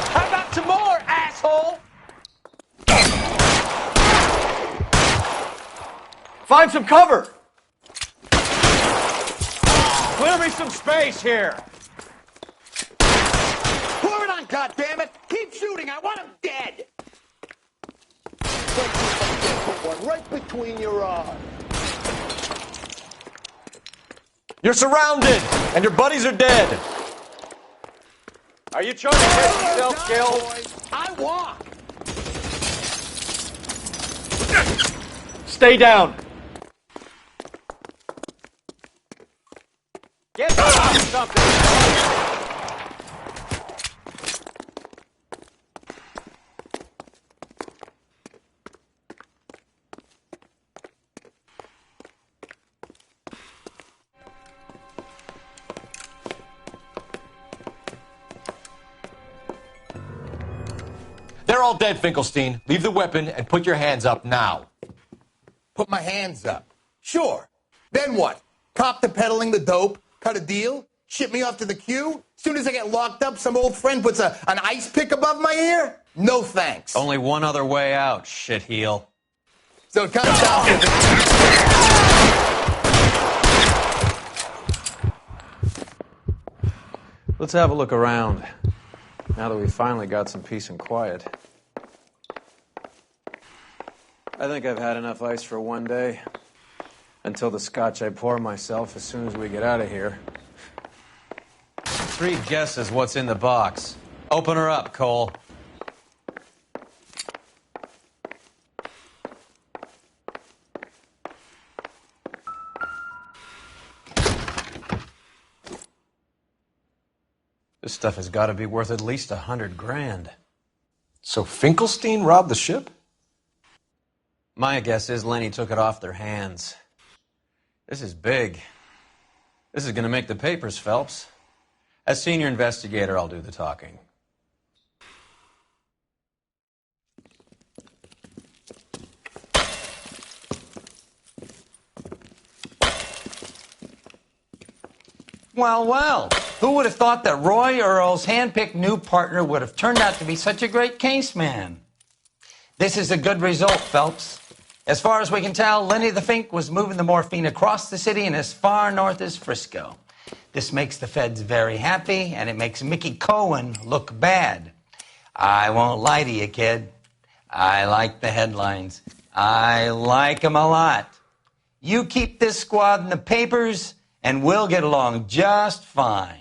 How about some more, asshole? Find some cover! Clear me some space here! Pour it on, goddammit! Keep shooting! I want him dead! Put one right between your eyes. You're surrounded, and your buddies are dead. Are you trying to get yourself killed? I walk! Stay down! Get something! They're all dead, Finkelstein. Leave the weapon and put your hands up now. Put my hands up. Sure. Then what? Cop to peddling the dope? Cut a deal? Ship me off to the queue? Soon as I get locked up, some old friend puts an ice pick above my ear? No thanks. Only one other way out, shitheel. So it comes down to Let's have a look around, now that we finally got some peace and quiet. I think I've had enough ice for one day. Until the scotch I pour myself as soon as we get out of here. 3 guesses what's in the box. Open her up, Cole. This stuff has got to be worth at least $100,000. So Finkelstein robbed the ship? My guess is Lenny took it off their hands. This is big. This is going to make the papers, Phelps. As senior investigator, I'll do the talking. Well, well. Who would have thought that Roy Earl's handpicked new partner would have turned out to be such a great case man? This is a good result, Phelps. As far as we can tell, Lenny the Fink was moving the morphine across the city and as far north as Frisco. This makes the feds very happy, and it makes Mickey Cohen look bad. I won't lie to you, kid. I like the headlines. I like them a lot. You keep this squad in the papers, and we'll get along just fine.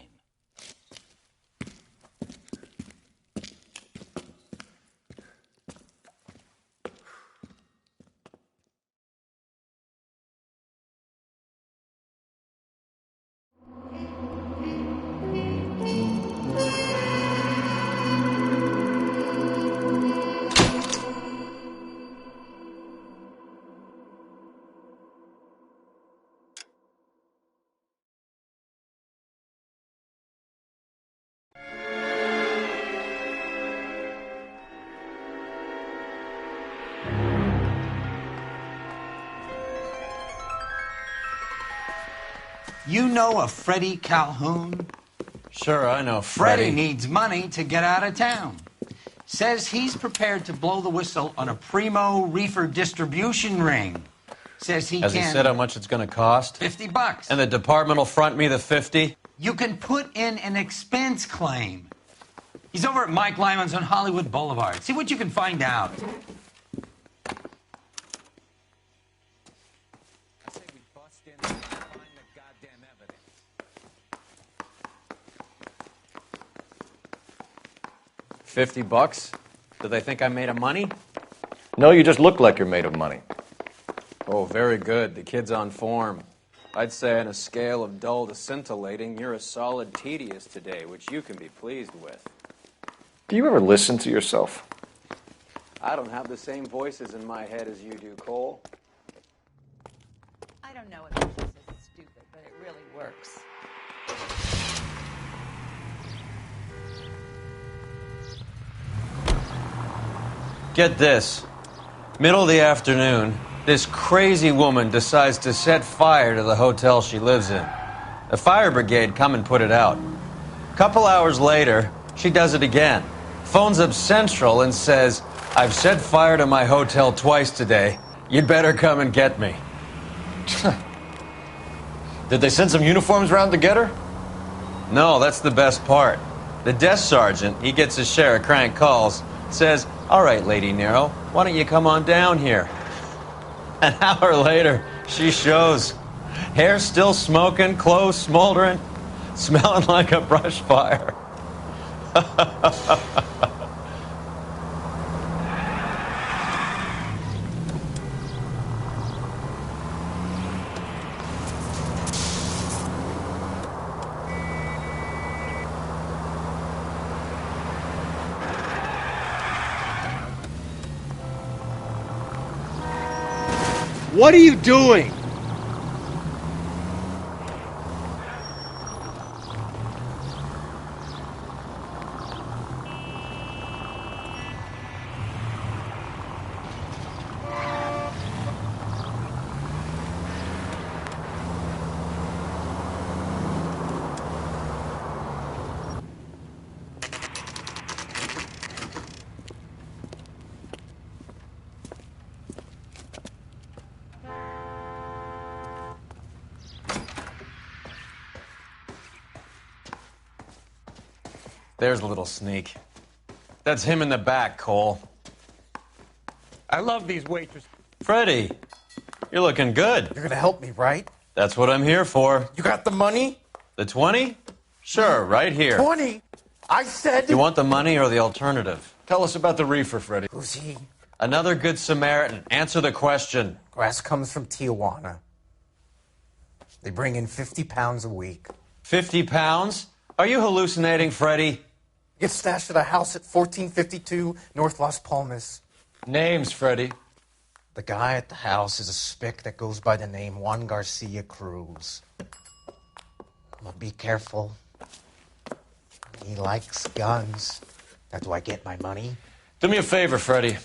You know a Freddie Calhoun? Sure, I know Freddie Freddie. needs money to get out of town. Says he's prepared to blow the whistle on a primo reefer distribution ring. Says he Has can... he said how much it's going to cost? $50. And the department will front me the 50? You can put in an expense claim. He's over at Mike Lyman's on Hollywood Boulevard. See what you can find out. $50? Do they think I'm made of money? No, you just look like you're made of money. Oh, very good. The kid's on form. I'd say on a scale of dull to scintillating, you're a solid tedious today, which you can be pleased with. Do you ever listen to yourself? I don't have the same voices in my head as you do, Cole. I don't know what makes you so stupid, but it really works. Get this. Middle of the afternoon, this crazy woman decides to set fire to the hotel she lives in. The fire brigade come and put it out. Couple hours later, she does it again. Phones up Central and says, "I've set fire to my hotel twice today. You'd better come and get me." Did they send some uniforms around to get her? No, that's the best part. The desk sergeant, he gets his share of crank calls, says, "All right, Lady Nero, why don't you come on down here?" An hour later, she shows. Hair still smoking, clothes smoldering, smelling like a brush fire. What are you doing? There's a little sneak. That's him in the back, Cole. I love these waitresses. Freddie, you're looking good. You're gonna help me, right? That's what I'm here for. You got the money? The 20? Sure, right here. 20? I said... You want the money or the alternative? Tell us about the reefer, Freddie. Who's he? Another good Samaritan. Answer the question. Grass comes from Tijuana. They bring in 50 pounds a week. 50 pounds? Are you hallucinating, Freddie? Gets stashed at a house at 1452 North Las Palmas. Names, Freddie. The guy at the house is a spick that goes by the name Juan Garcia Cruz. But be careful. He likes guns. Now, do I get my money? Do me a favor, Freddie.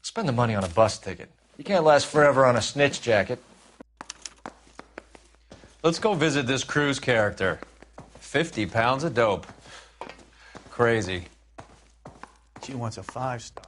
Spend the money on a bus ticket. You can't last forever on a snitch jacket. Let's go visit this Cruz character. 50 pounds of dope. Crazy. She wants a 5-star.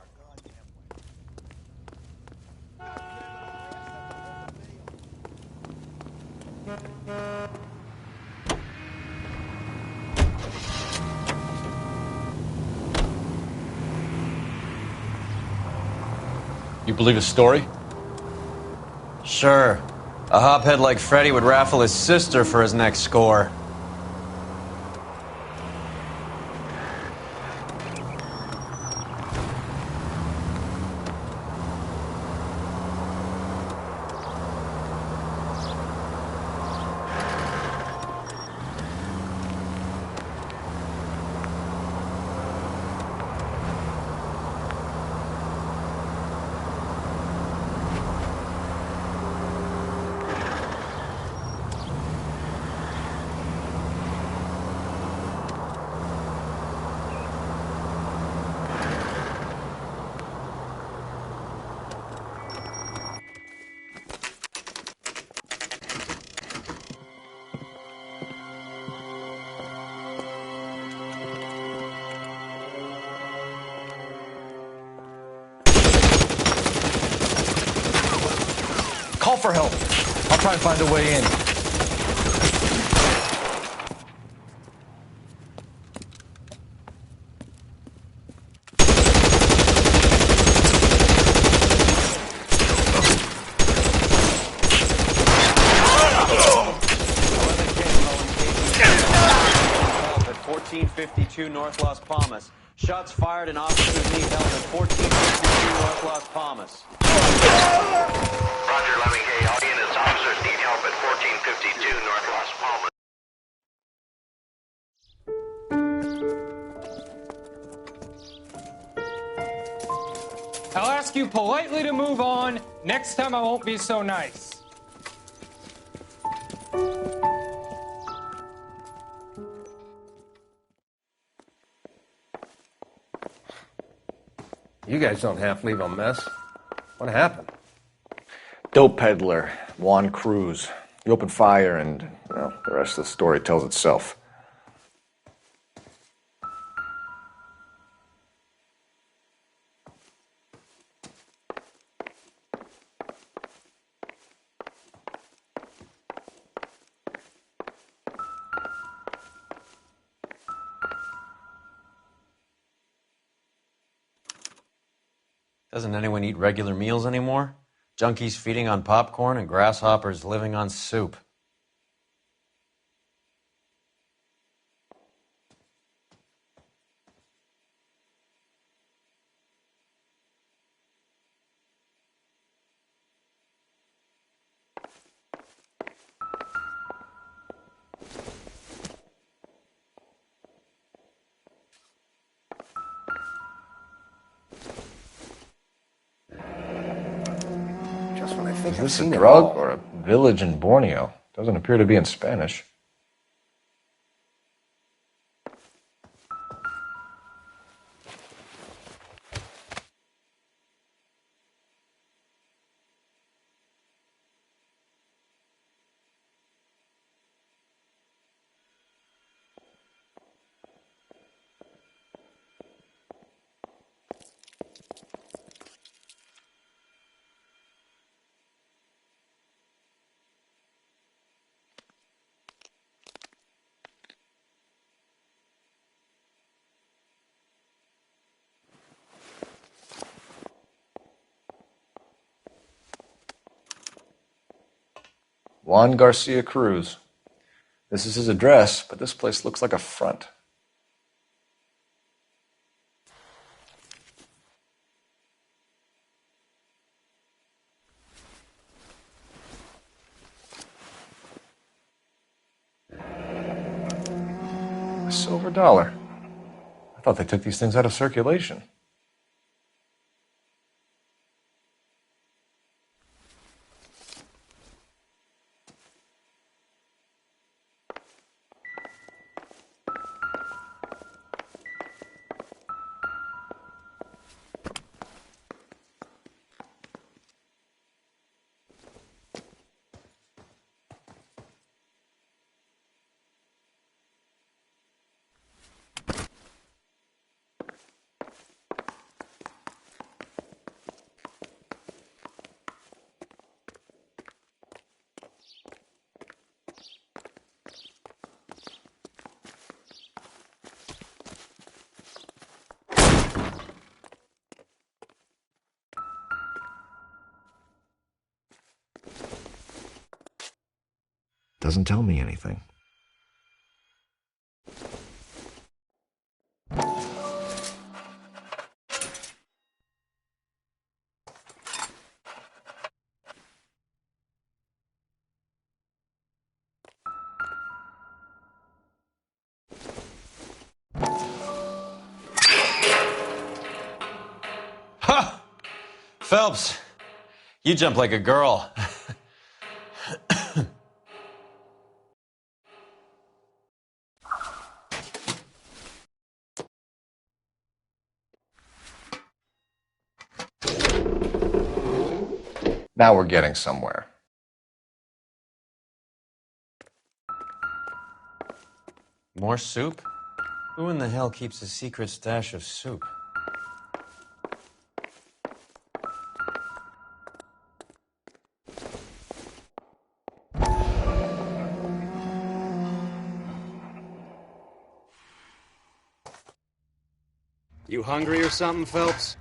You believe his story? Sure. A hophead like Freddy would raffle his sister for his next score. Call for help. I'll try and find a way in. At 1452 North Las Palmas. Shots fired and officers need help at 1452 North Las Palmas. Roger, 11K. All units, officers need help at 1452 North Las Palmas. I'll ask you politely to move on. Next time I won't be so nice. You guys don't half leave a mess. What happened? Dope peddler, Juan Cruz. He opened fire and, well, the rest of the story tells itself. Doesn't anyone eat regular meals anymore? Junkies feeding on popcorn and grasshoppers living on soup. Is this a drug or a village in Borneo? Doesn't appear to be in Spanish. Juan Garcia Cruz. This is his address, but this place looks like a front. A silver dollar. I thought they took these things out of circulation. doesn't tell me anything. Ha! Phelps, you jump like a girl. Now we're getting somewhere. More soup? Who in the hell keeps a secret stash of soup? You hungry or something, Phelps?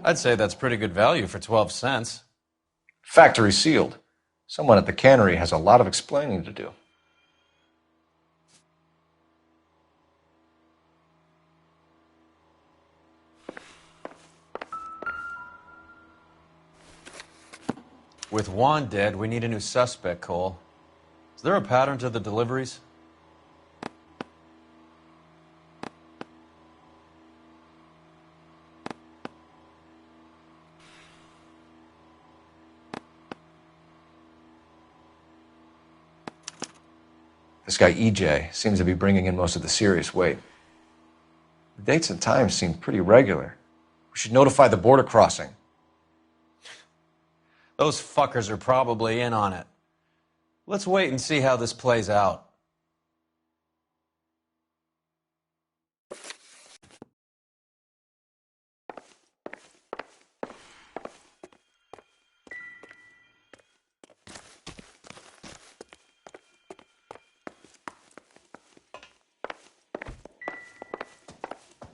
I'd say that's pretty good value for 12 cents. Factory sealed. Someone at the cannery has a lot of explaining to do. With Juan dead, we need a new suspect, Cole. Is there a pattern to the deliveries? This guy EJ seems to be bringing in most of the serious weight. The dates and times seem pretty regular. We should notify the border crossing. Those fuckers are probably in on it. Let's wait and see how this plays out.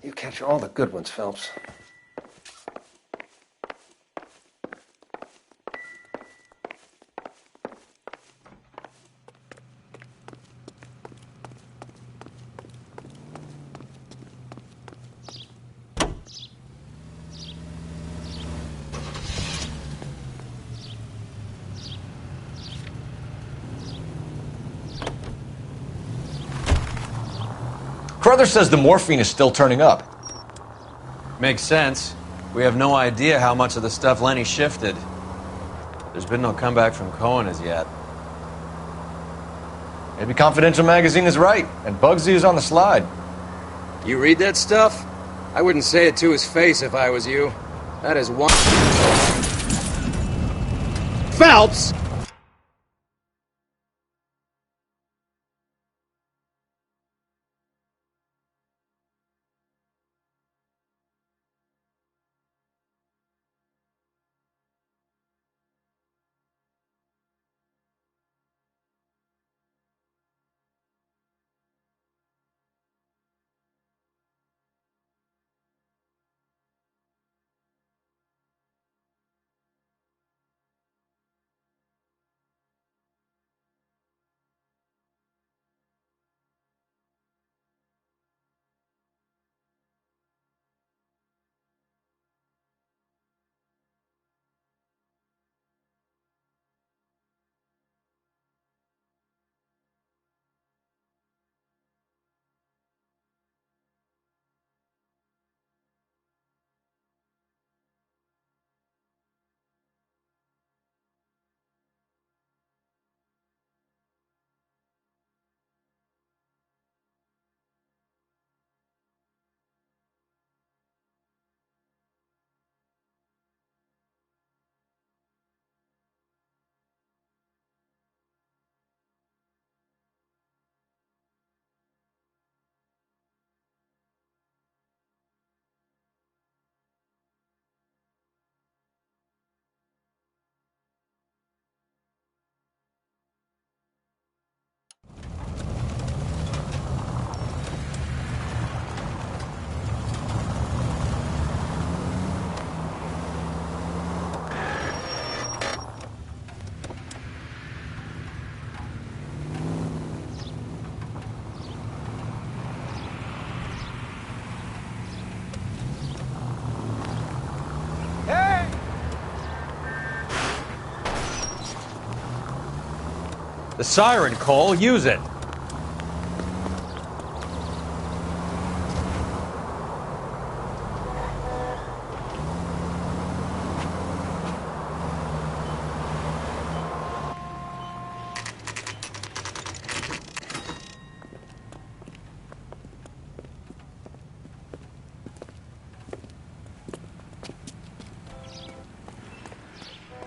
You catch all the good ones, Phelps. Carruthers says the morphine is still turning up. Makes sense. We have no idea how much of the stuff Lenny shifted. There's been no comeback from Cohen as yet. Maybe Confidential Magazine is right, and Bugsy is on the slide. You read that stuff? I wouldn't say it to his face if I was you. That is one... Phelps! The siren, Cole. Use it.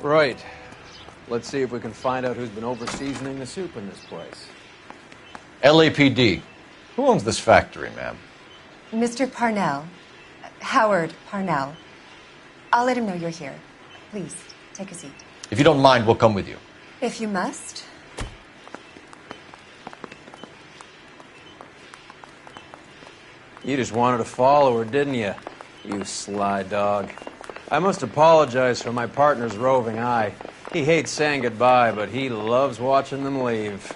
Right. Let's see if we can find out who's been over-seasoning the soup in this place. LAPD. Who owns this factory, ma'am? Mr. Parnell. Howard Parnell. I'll let him know you're here. Please, take a seat. If you don't mind, we'll come with you. If you must. You just wanted to follow her, didn't you? You sly dog. I must apologize for my partner's roving eye. He hates saying goodbye, but he loves watching them leave.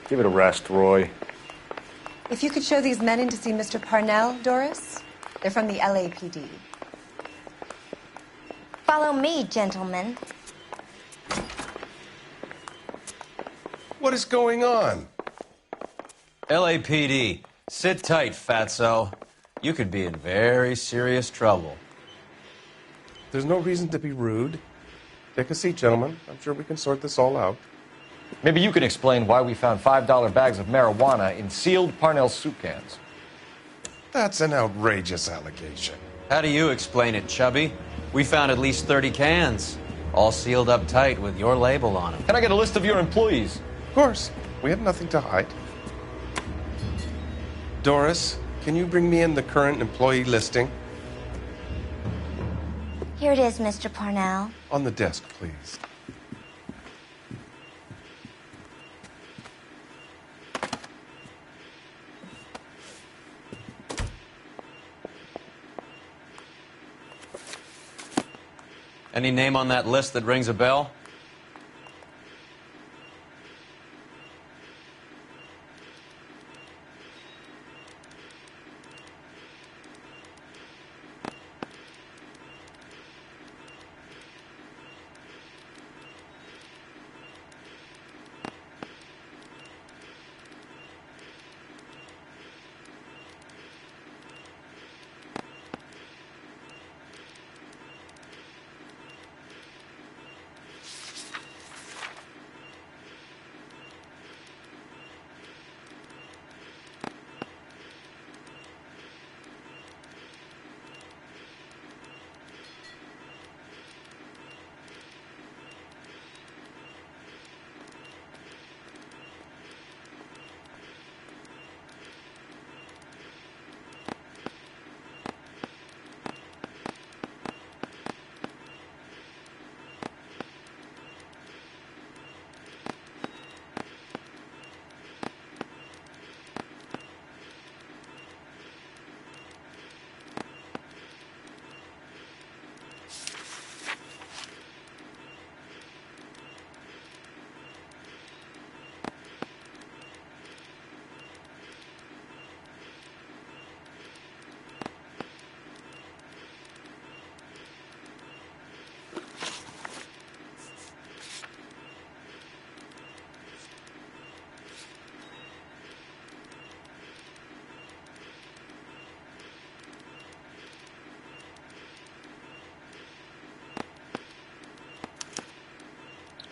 Give it a rest, Roy. If you could show these men in to see Mr. Parnell, Doris. They're from the LAPD. Follow me, gentlemen. What is going on? LAPD. Sit tight, fatso. You could be in very serious trouble. There's no reason to be rude. Take a seat, gentlemen. I'm sure we can sort this all out. Maybe you can explain why we found $5 bags of marijuana in sealed Parnell soup cans. That's an outrageous allegation. How do you explain it, Chubby? We found at least 30 cans, all sealed up tight with your label on them. Can I get a list of your employees? Of course. We have nothing to hide. Doris, can you bring me in the current employee listing? Here it is, Mr. Parnell. On the desk, please. Any name on that list that rings a bell?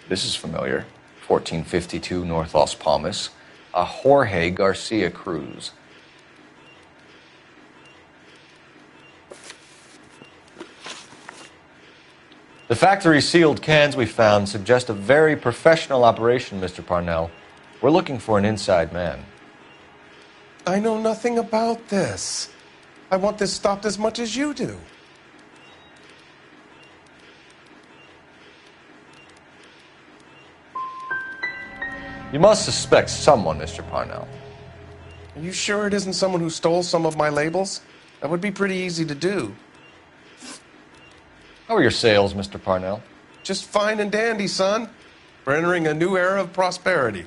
This is familiar. 1452 North Las Palmas. A Jorge Garcia Cruz. The factory sealed cans we found suggest a very professional operation, Mr. Parnell. We're looking for an inside man. I know nothing about this. I want this stopped as much as you do. You must suspect someone, Mr. Parnell. Are you sure it isn't someone who stole some of my labels? That would be pretty easy to do. How are your sales, Mr. Parnell? Just fine and dandy, son. We're entering a new era of prosperity.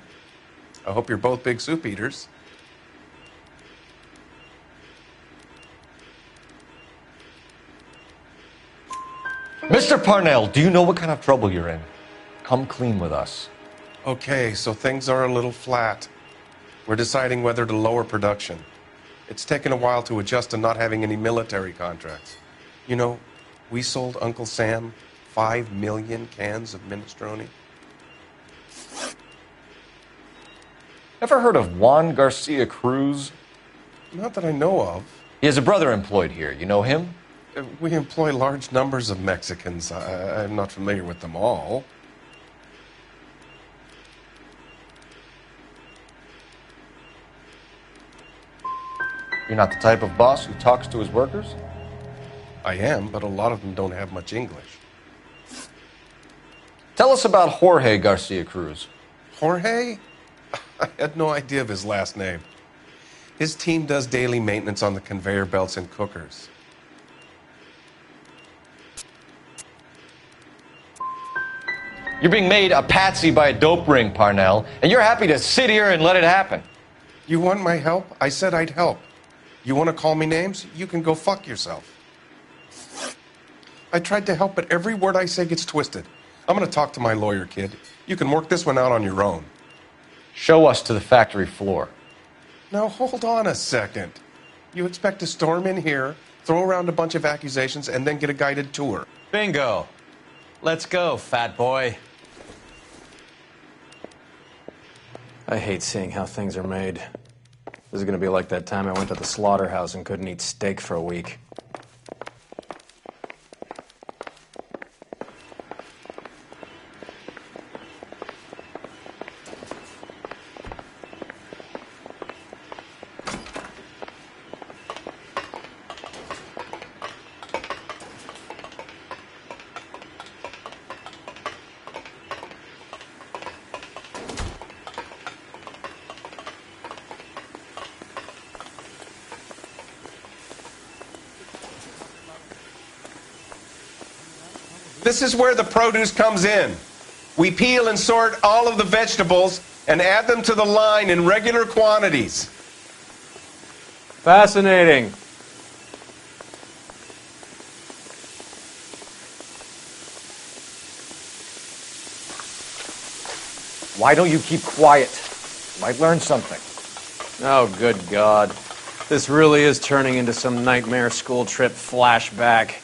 I hope you're both big soup eaters. Mr. Parnell, do you know what kind of trouble you're in? Come clean with us. Okay, so things are a little flat. We're deciding whether to lower production. It's taken a while to adjust to not having any military contracts. You know, we sold Uncle Sam 5 million cans of minestrone. Ever heard of Juan Garcia Cruz? Not that I know of. He has a brother employed here. You know him? We employ large numbers of Mexicans. I'm not familiar with them all. You're not the type of boss who talks to his workers? I am, but a lot of them don't have much English. Tell us about Jorge Garcia Cruz. Jorge? I had no idea of his last name. His team does daily maintenance on the conveyor belts and cookers. You're being made a patsy by a dope ring, Parnell, and you're happy to sit here and let it happen. You want my help? I said I'd help. You want to call me names? You can go fuck yourself. I tried to help, but every word I say gets twisted. I'm going to talk to my lawyer, kid. You can work this one out on your own. Show us to the factory floor. Now, hold on a second. You expect to storm in here, throw around a bunch of accusations, and then get a guided tour. Bingo. Let's go, fat boy. I hate seeing how things are made. This is going to be like that time I went to the slaughterhouse and couldn't eat steak for a week. This is where the produce comes in. We peel and sort all of the vegetables and add them to the line in regular quantities. Fascinating. Why don't you keep quiet? You might learn something. Oh, good God. This really is turning into some nightmare school trip flashback.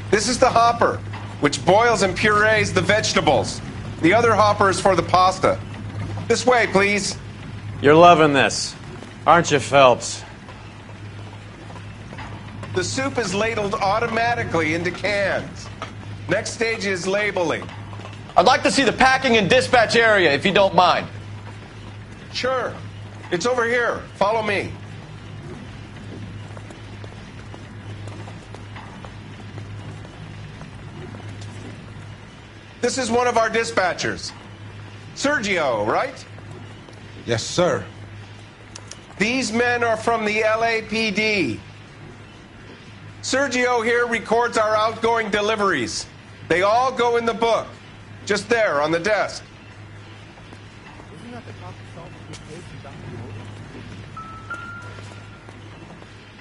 This is the hopper, which boils and purees the vegetables. The other hopper is for the pasta. This way, please. You're loving this, aren't you, Phelps? The soup is ladled automatically into cans. Next stage is labeling. I'd like to see the packing and dispatch area, if you don't mind. Sure. It's over here. Follow me. This is one of our dispatchers. Sergio, right? Yes, sir. These men are from the LAPD. Sergio here records our outgoing deliveries. They all go in the book. Just there on the desk.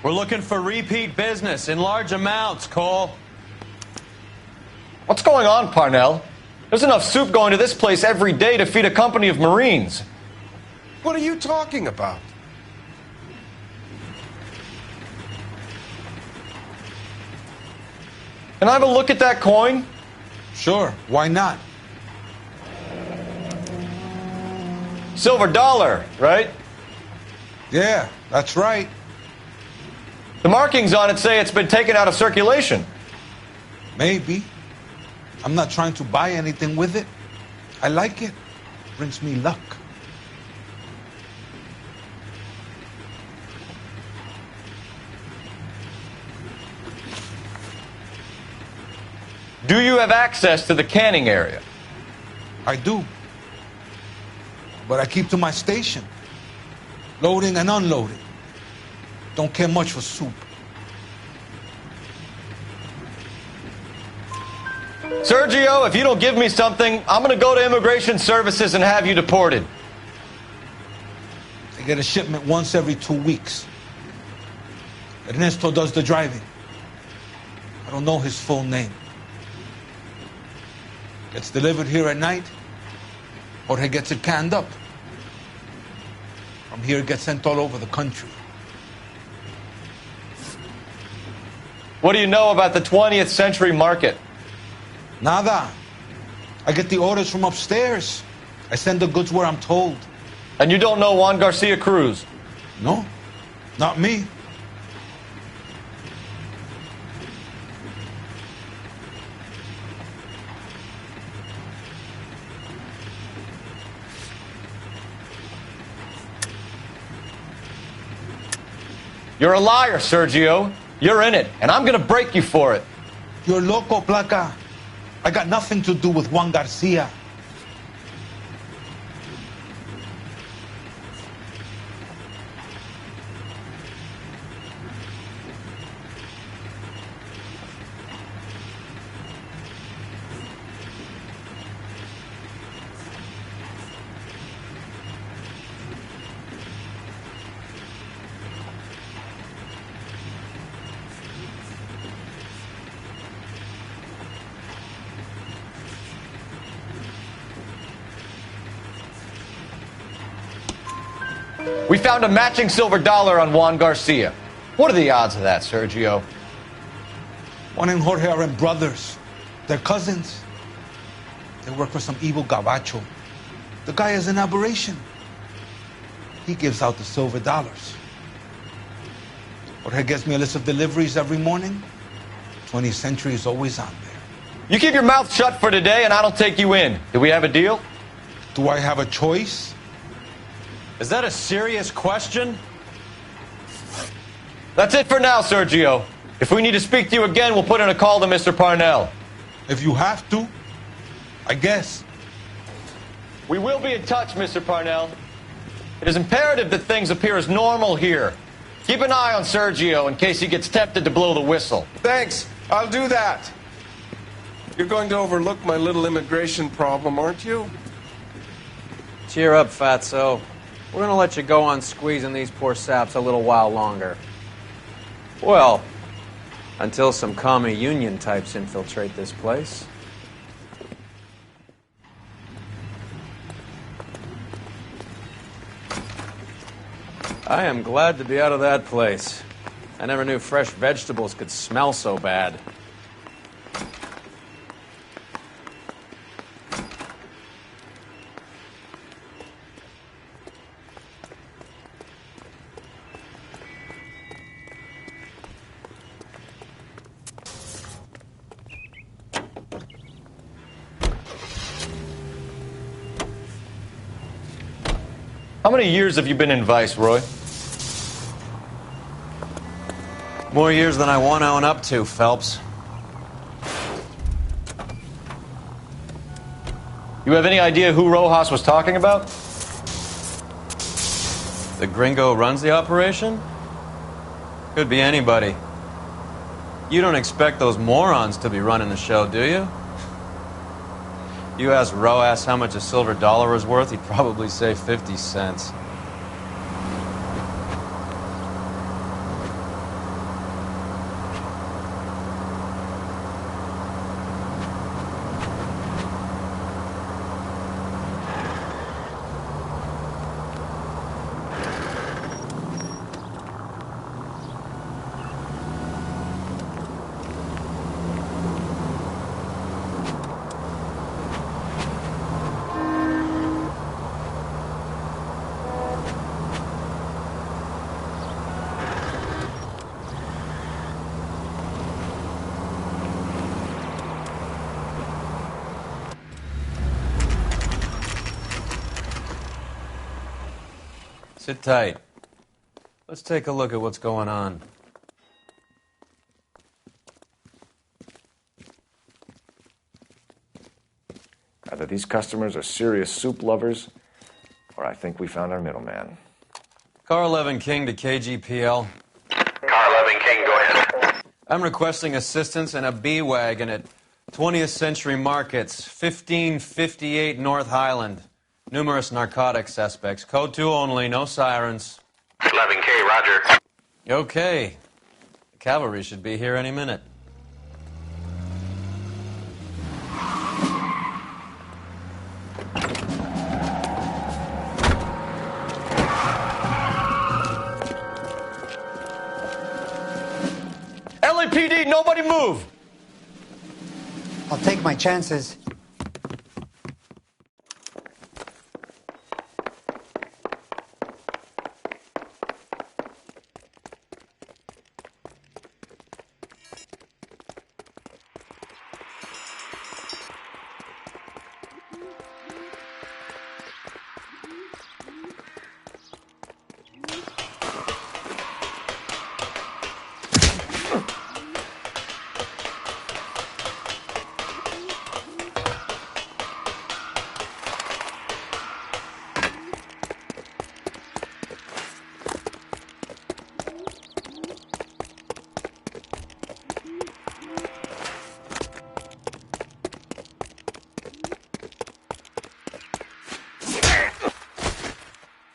We're looking for repeat business in large amounts, Cole. What's going on, Parnell? There's enough soup going to this place every day to feed a company of Marines. What are you talking about? Can I have a look at that coin? Sure, why not? Silver dollar, right? Yeah, that's right. The markings on it say it's been taken out of circulation. Maybe. I'm not trying to buy anything with it. I like it. Brings me luck. Do you have access to the canning area? I do. But I keep to my station. Loading and unloading. Don't care much for soup. Sergio, if you don't give me something, I'm going to go to Immigration Services and have you deported. get a shipment once every 2 weeks. Ernesto does the driving. I don't know his full name. Gets delivered here at night. Jorge gets it canned up. From here, it gets sent all over the country. What do you know about the 20th century market? Nada. I get the orders from upstairs. I send the goods where I'm told. And you don't know Juan Garcia Cruz? No, not me. You're a liar, Sergio. You're in it, and I'm gonna break you for it. You're loco, Placa. I got nothing to do with Juan Garcia. We found a matching silver dollar on Juan Garcia. What are the odds of that, Sergio? Juan and Jorge are brothers. They're cousins. They work for some evil gabacho. The guy is an aberration. He gives out the silver dollars. Jorge gets me a list of deliveries every morning. 20th Century is always on there. You keep your mouth shut for today, and I don't take you in. Do we have a deal? Do I have a choice? Is that a serious question? That's it for now, Sergio. If we need to speak to you again, we'll put in a call to Mr. Parnell. If you have to, I guess. We will be in touch, Mr. Parnell. It is imperative that things appear as normal here. Keep an eye on Sergio in case he gets tempted to blow the whistle. Thanks. I'll do that. You're going to overlook my little immigration problem, aren't you? Cheer up, Fatso. We're going to let you go on squeezing these poor saps a little while longer. Well, until some commie union types infiltrate this place. I am glad to be out of that place. I never knew fresh vegetables could smell so bad. How many years have you been in Vice, Roy? More years than I want to own up to, Phelps. You have any idea who Rojas was talking about? The gringo runs the operation? Could be anybody. You don't expect those morons to be running the show, do you? You asked Rojas how much a silver dollar was worth, he'd probably say 50 cents. Sit tight. Let's take a look at what's going on. Either these customers are serious soup lovers, or I think we found our middleman. Car 11 King to KGPL. Car 11 King, go ahead. I'm requesting assistance in a B-Wagon at 20th Century Markets, 1558 North Highland. Numerous narcotic suspects. Code 2 only, no sirens. 11K, roger. Okay. The cavalry should be here any minute. LAPD, nobody move! I'll take my chances.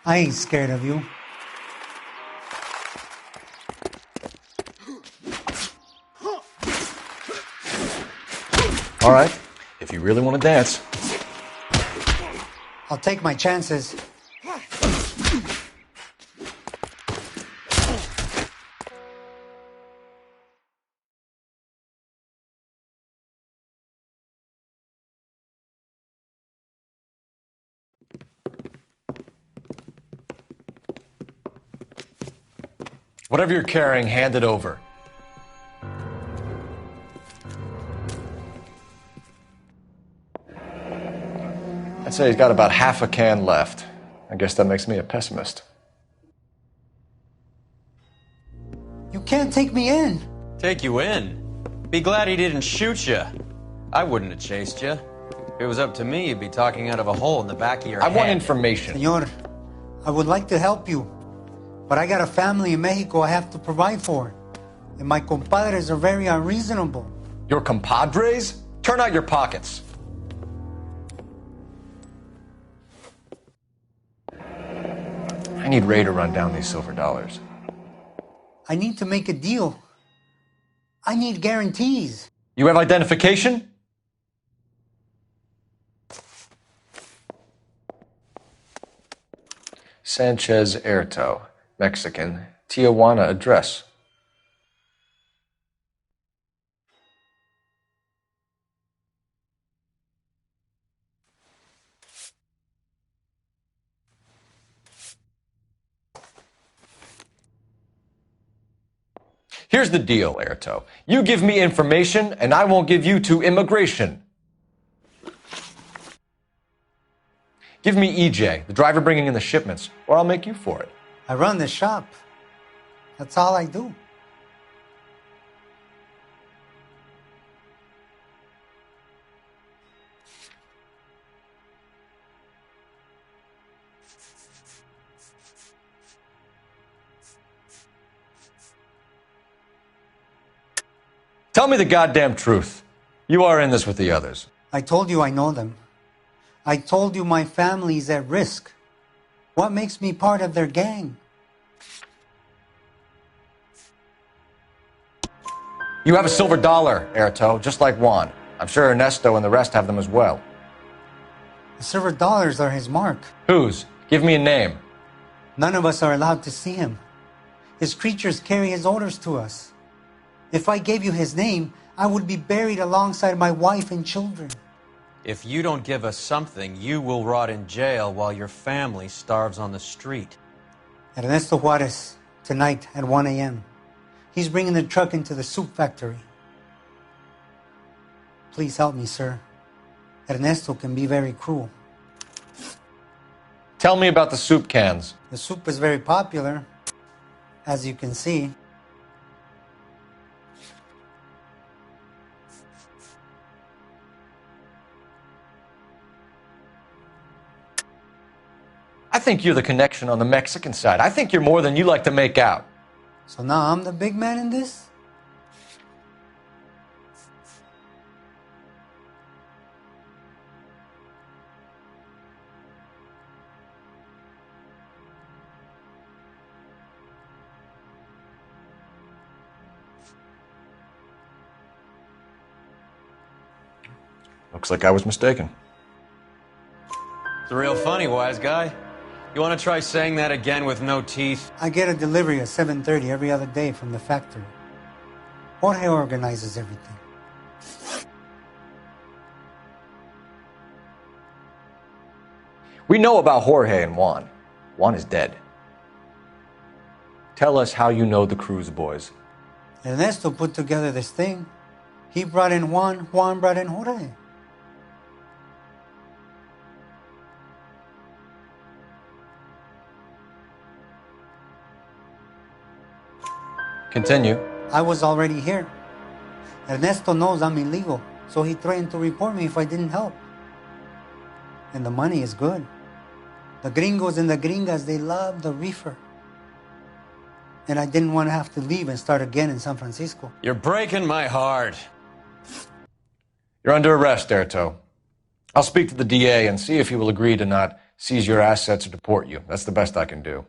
I ain't scared of you. All right, if you really want to dance. I'll take my chances. Whatever you're carrying, hand it over. I'd say he's got about half a can left. I guess that makes me a pessimist. You can't take me in. Take you in? Be glad he didn't shoot you. I wouldn't have chased you. If it was up to me, you'd be talking out of a hole in the back of your head. I want information. Senor, I would like to help you, but I got a family in Mexico I have to provide for. And my compadres are very unreasonable. Your compadres? Turn out your pockets. I need Ray to run down these silver dollars. I need to make a deal. I need guarantees. You have identification? Sanchez Erto, Mexican, Tijuana address. Here's the deal, Erto. You give me information, and I won't give you to immigration. Give me EJ, the driver bringing in the shipments, or I'll make you for it. I run the shop. That's all I do. Tell me the goddamn truth. You are in this with the others. I told you I know them. I told you my family's at risk. What makes me part of their gang? You have a silver dollar, Erto, just like Juan. I'm sure Ernesto and the rest have them as well. The silver dollars are his mark. Whose? Give me a name. None of us are allowed to see him. His creatures carry his orders to us. If I gave you his name, I would be buried alongside my wife and children. If you don't give us something, you will rot in jail while your family starves on the street. Ernesto Juarez, tonight at 1 a.m. He's bringing the truck into the soup factory. Please help me, sir. Ernesto can be very cruel. Tell me about the soup cans. The soup is very popular, as you can see. I think you're the connection on the Mexican side. I think you're more than you like to make out. So now I'm the big man in this? Looks like I was mistaken. It's real funny, wise guy. You want to try saying that again with no teeth? I get a delivery at 7:30 every other day from the factory. Jorge organizes everything. We know about Jorge and Juan. Juan is dead. Tell us how you know the Cruz boys. Ernesto put together this thing. He brought in Juan, Juan brought in Jorge. Continue. I was already here. Ernesto knows I'm illegal, so he threatened to report me if I didn't help. And the money is good. The gringos and the gringas, they love the reefer. And I didn't want to have to leave and start again in San Francisco. You're breaking my heart. You're under arrest, Erto. I'll speak to the DA and see if he will agree to not seize your assets or deport you. That's the best I can do.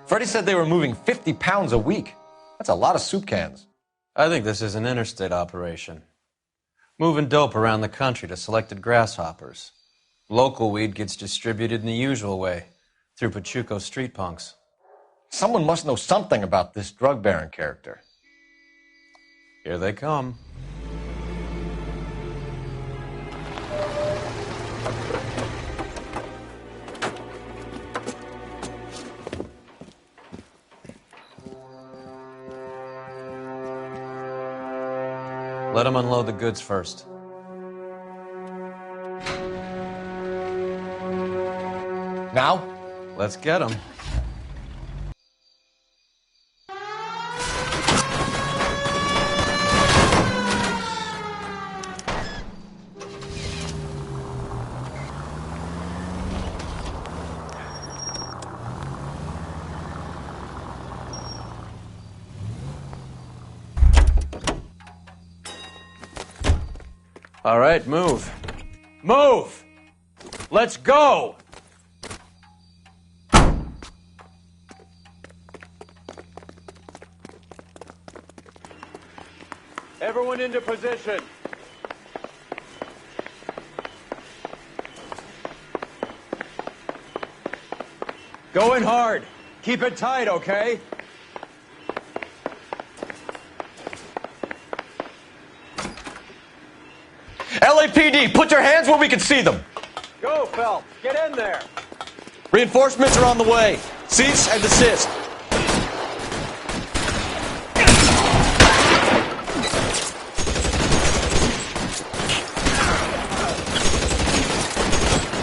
Freddie said they were moving 50 pounds a week. That's a lot of soup cans. I think this is an interstate operation. Moving dope around the country to selected grasshoppers. Local weed gets distributed in the usual way, through Pachuco street punks. Someone must know something about this drug baron character. Here they come. Let them unload the goods first. Now? Let's get them. All right, move. Move! Let's go! Everyone into position. Going hard. Keep it tight, okay? LAPD, put your hands where we can see them. Go, Phelps. Get in there. Reinforcements are on the way. Cease and desist.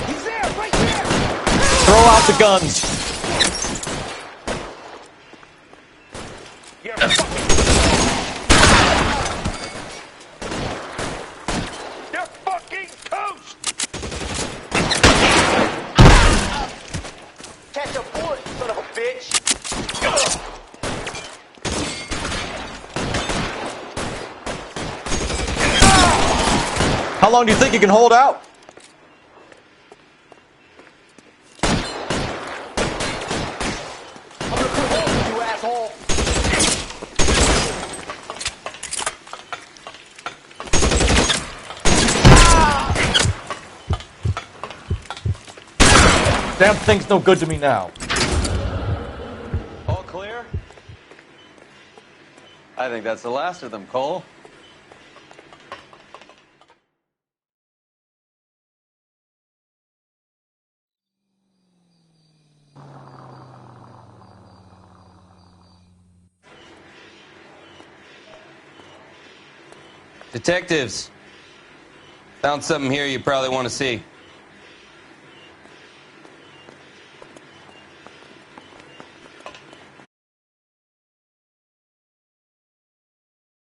He's there, right there. Throw out the guns. How long do you think you can hold out? I'm gonna put holes in you, asshole. Damn thing's no good to me now. All clear? I think that's the last of them, Cole. Detectives, found something here you probably want to see.